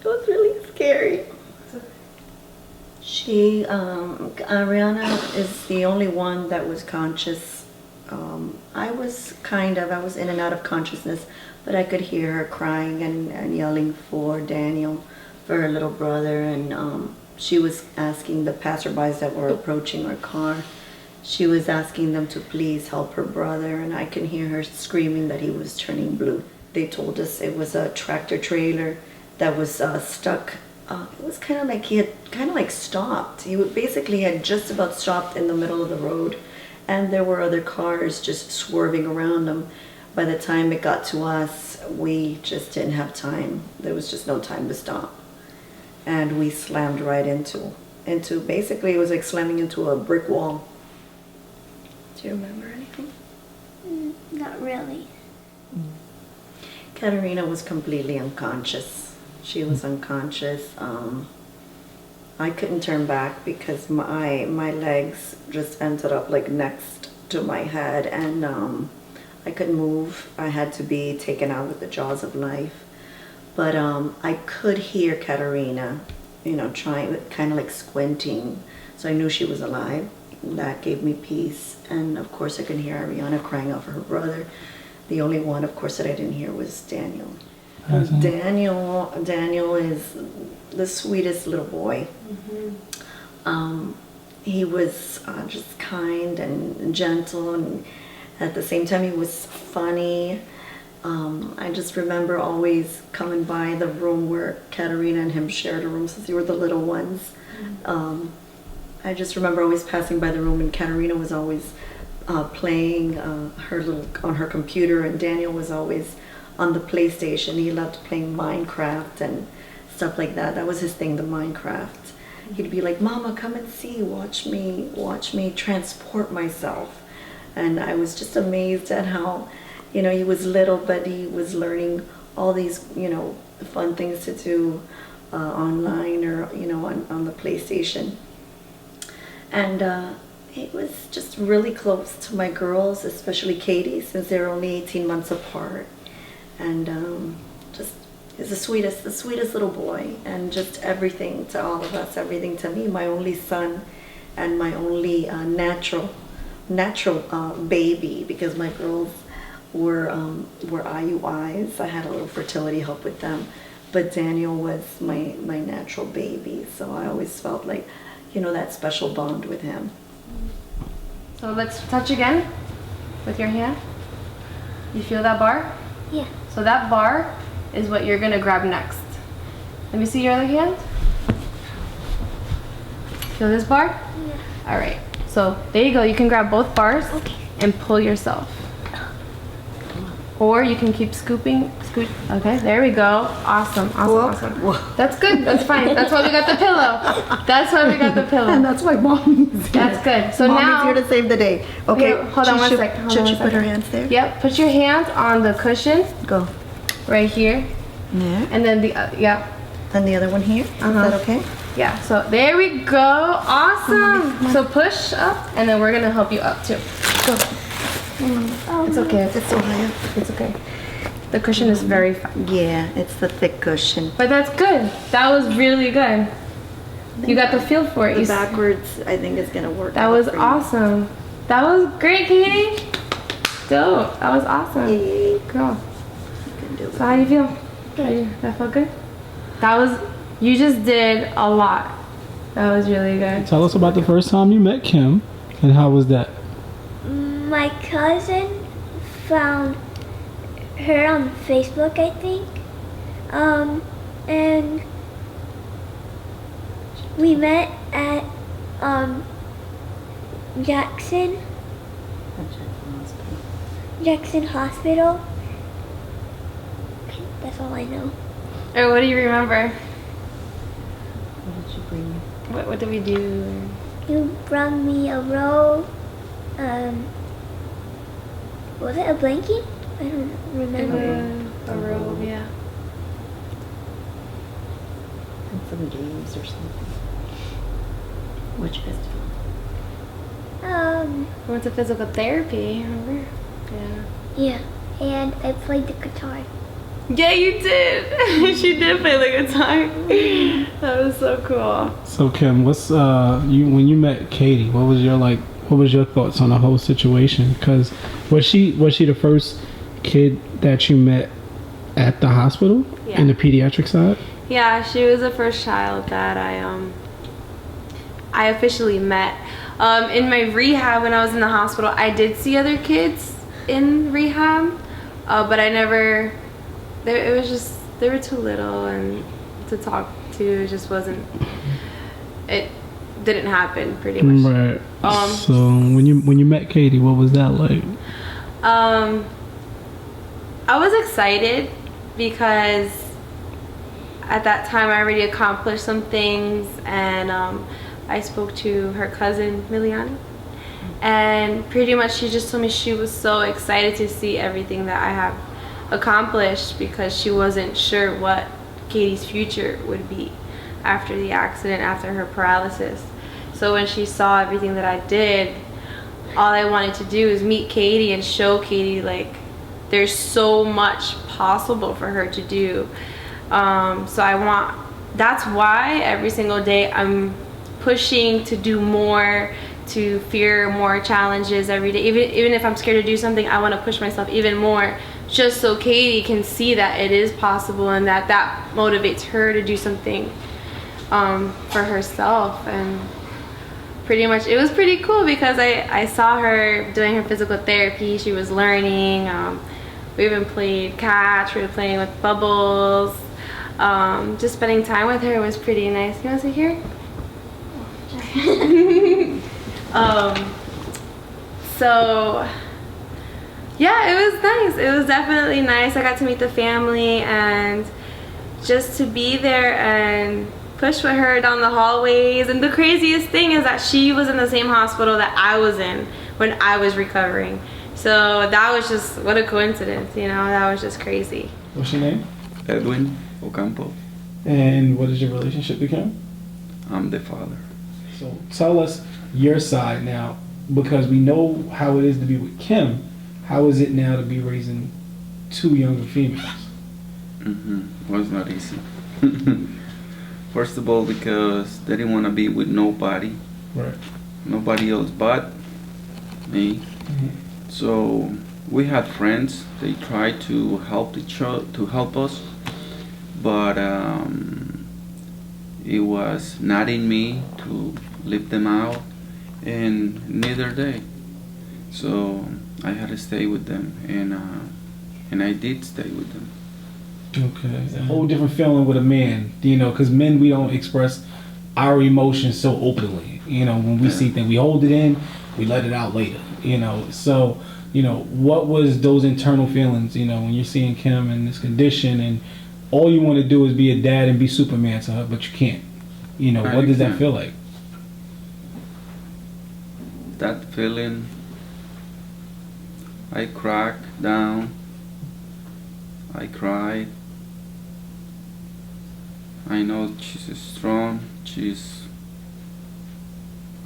It was really scary. Ariana is the only one that was conscious. I was in and out of consciousness, but I could hear her crying and yelling for Daniel, for her little brother, and she was asking the passerbys that were approaching our car, she was asking them to please help her brother, and I can hear her screaming that he was turning blue. They told us it was a tractor trailer that was stuck. It was kind of like he had stopped. He basically had just about stopped in the middle of the road, and there were other cars just swerving around him. By the time it got to us, we just didn't have time. There was just no time to stop. And we slammed right into basically, it was like slamming into a brick wall. Do you remember anything? Not really. Katerina was completely unconscious. She was unconscious. I couldn't turn back because my legs just ended up like next to my head, and I couldn't move. I had to be taken out with the jaws of life. But I could hear Katerina, trying, kind of like squinting. So I knew she was alive. That gave me peace. And of course I could hear Ariana crying out for her brother. The only one, of course, that I didn't hear was Daniel. Daniel is the sweetest little boy. Mm-hmm. He was just kind and gentle, and at the same time he was funny. I just remember always coming by the room where Katerina and him shared a room since they were the little ones. I just remember always passing by the room, and Katerina was always playing on her computer, and Daniel was always on the PlayStation. He loved playing Minecraft and stuff like that. That was his thing, the Minecraft. He'd be like, "Mama, come and see, watch me transport myself." And I was just amazed at how, he was little, but he was learning all these, fun things to do online or, on the PlayStation. And it was just really close to my girls, especially Katie, since they're only 18 months apart. And just is the sweetest little boy, and just everything to all of us, everything to me, my only son and my only natural baby, because my girls were IUIs. I had a little fertility help with them, but Daniel was my natural baby, so I always felt like, that special bond with him. So let's touch again with your hand. You feel that bar? Yeah. So that bar is what you're gonna grab next. Let me see your other hand. Feel this bar? Yeah. All right. So there you go. You can grab both bars and pull yourself. Or you can keep scooping. Okay, there we go. Awesome. Whoa. That's good. That's fine. That's why we got the pillow. That's why we got the pillow. And that's why Mommy's here. That's good. So Mommy's now here to save the day. Okay. Here, hold on one second. Should she put her hands there? Yep. Put your hands on the cushion. Go. Right here. Yeah. And then Then the other one here. Is that okay? Yeah. So there we go. Awesome. Come on. So push up, and then we're gonna help you up too. Go. It's okay. It's so high up. It's okay. The cushion is very fine. Yeah, it's the thick cushion. But that's good. That was really good. You got the feel for it. The backwards, I think, is gonna work. That was awesome. That was great, Katie. Dope. That was awesome. Yay. Girl. You can do it. So how do you feel? That felt good? You just did a lot. That was really good. Tell us about the first time you met Kim, and how was that? My cousin found her on Facebook, I think. And we met at Jackson Hospital. That's all I know. Or what do you remember? What did you bring? What did we do? You brought me a robe. Was it a blanket? I don't remember. A robe, yeah. And some games or something. Which festival? We went to physical therapy, remember? Yeah. Yeah, and I played the guitar. Yeah, you did. She did play the guitar. That was so cool. So Kim, what's when you met Katie? What was your thoughts on the whole situation? Because was she the first kid that you met at the hospital in the pediatric side? Yeah, she was the first child that I officially met. In my rehab, when I was in the hospital, I did see other kids in rehab, but I never. It was just they were too little and to talk to. It just wasn't. It didn't happen, pretty much. Right. So when you met Katie, what was that like? I was excited because at that time I already accomplished some things, and I spoke to her cousin Miliana, and pretty much she just told me she was so excited to see everything that I have accomplished, because she wasn't sure what Katie's future would be after the accident, after her paralysis. So when she saw everything that I did, all I wanted to do is meet Katie and show Katie like there's so much possible for her to do. That's why every single day I'm pushing to do more, to fear more challenges every day. Even if I'm scared to do something, I want to push myself even more, just so Katie can see that it is possible, and that motivates her to do something for herself. And pretty much it was pretty cool because I saw her doing her physical therapy. She was learning. We even played catch, we were playing with bubbles. Just spending time with her was pretty nice. You want to sit here? So yeah, it was nice. It was definitely nice. I got to meet the family and just to be there and push with her down the hallways. And the craziest thing is that she was in the same hospital that I was in when I was recovering. So that was just, what a coincidence, you know, that was just crazy. What's your name? Edwin Ocampo. And what is your relationship to Kim? I'm the father. So tell us your side now, because we know how it is to be with Kim. How is it now to be raising two younger females? Well, it's not easy. First of all, because they didn't want to be with nobody. Right. Nobody else but me. So we had friends. They tried to help us, but it was not in me to lift them out, and neither they. So I had to stay with them, and I did stay with them. Okay, it's a whole different feeling with a man, you know, because men, we don't express our emotions so openly. You know, when we see things, we hold it in, we let it out later, you know. So, you know, what was those internal feelings, you know, when you're seeing Kim in this condition and all you want to do is be a dad and be Superman to her, but you can't. You know, what does that feel like? That feeling, I cracked down, I cried. I know she's strong, she's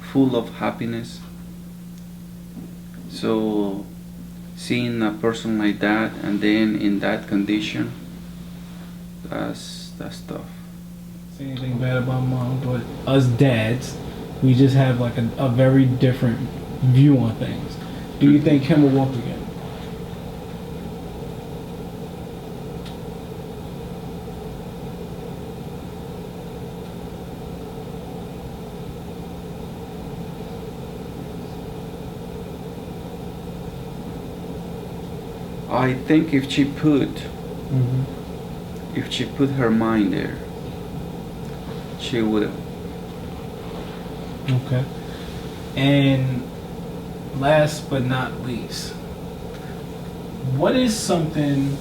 full of happiness. So seeing a person like that and then in that condition, that's tough. Say anything bad about mom, but us dads, we just have like a very different view on things. Do you think Kim will walk again? I think if she put her mind there, she would. Okay. And last but not least, what is something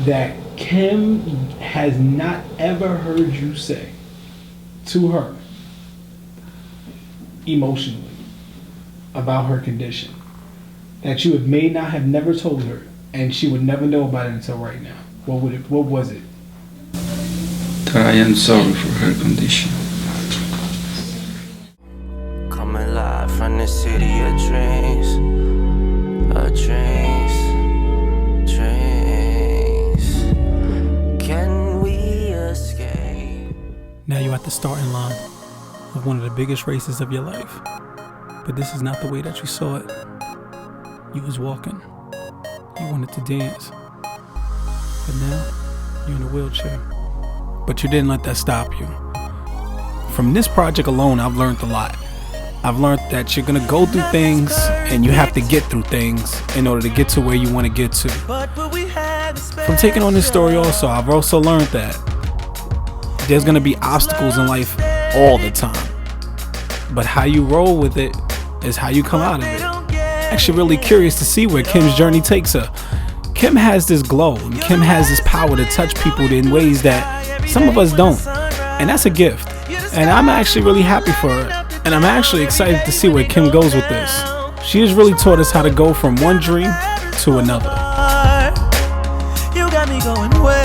that Kim has not ever heard you say to her emotionally about her condition that you may not have never told her and she would never know about it until right now? What was it? That I am sorry for her condition. Coming live from the city of dreams, dreams. Can we escape? Now you're at the starting line of one of the biggest races of your life. But this is not the way that you saw it. You was walking. You wanted to dance. But now, you're in a wheelchair. But you didn't let that stop you. From this project alone, I've learned a lot. I've learned that you're gonna go through things and you have to get through things in order to get to where you want to get to. From taking on this story also, I've also learned that there's gonna be obstacles in life all the time. But how you roll with it is how you come out of it. Actually really curious to see where Kim's journey takes her. Kim has this glow and Kim has this power to touch people in ways that some of us don't, and that's a gift. And I'm actually really happy for her, and I'm actually excited to see where Kim goes with this. She has really taught us how to go from one dream to another. You got me going way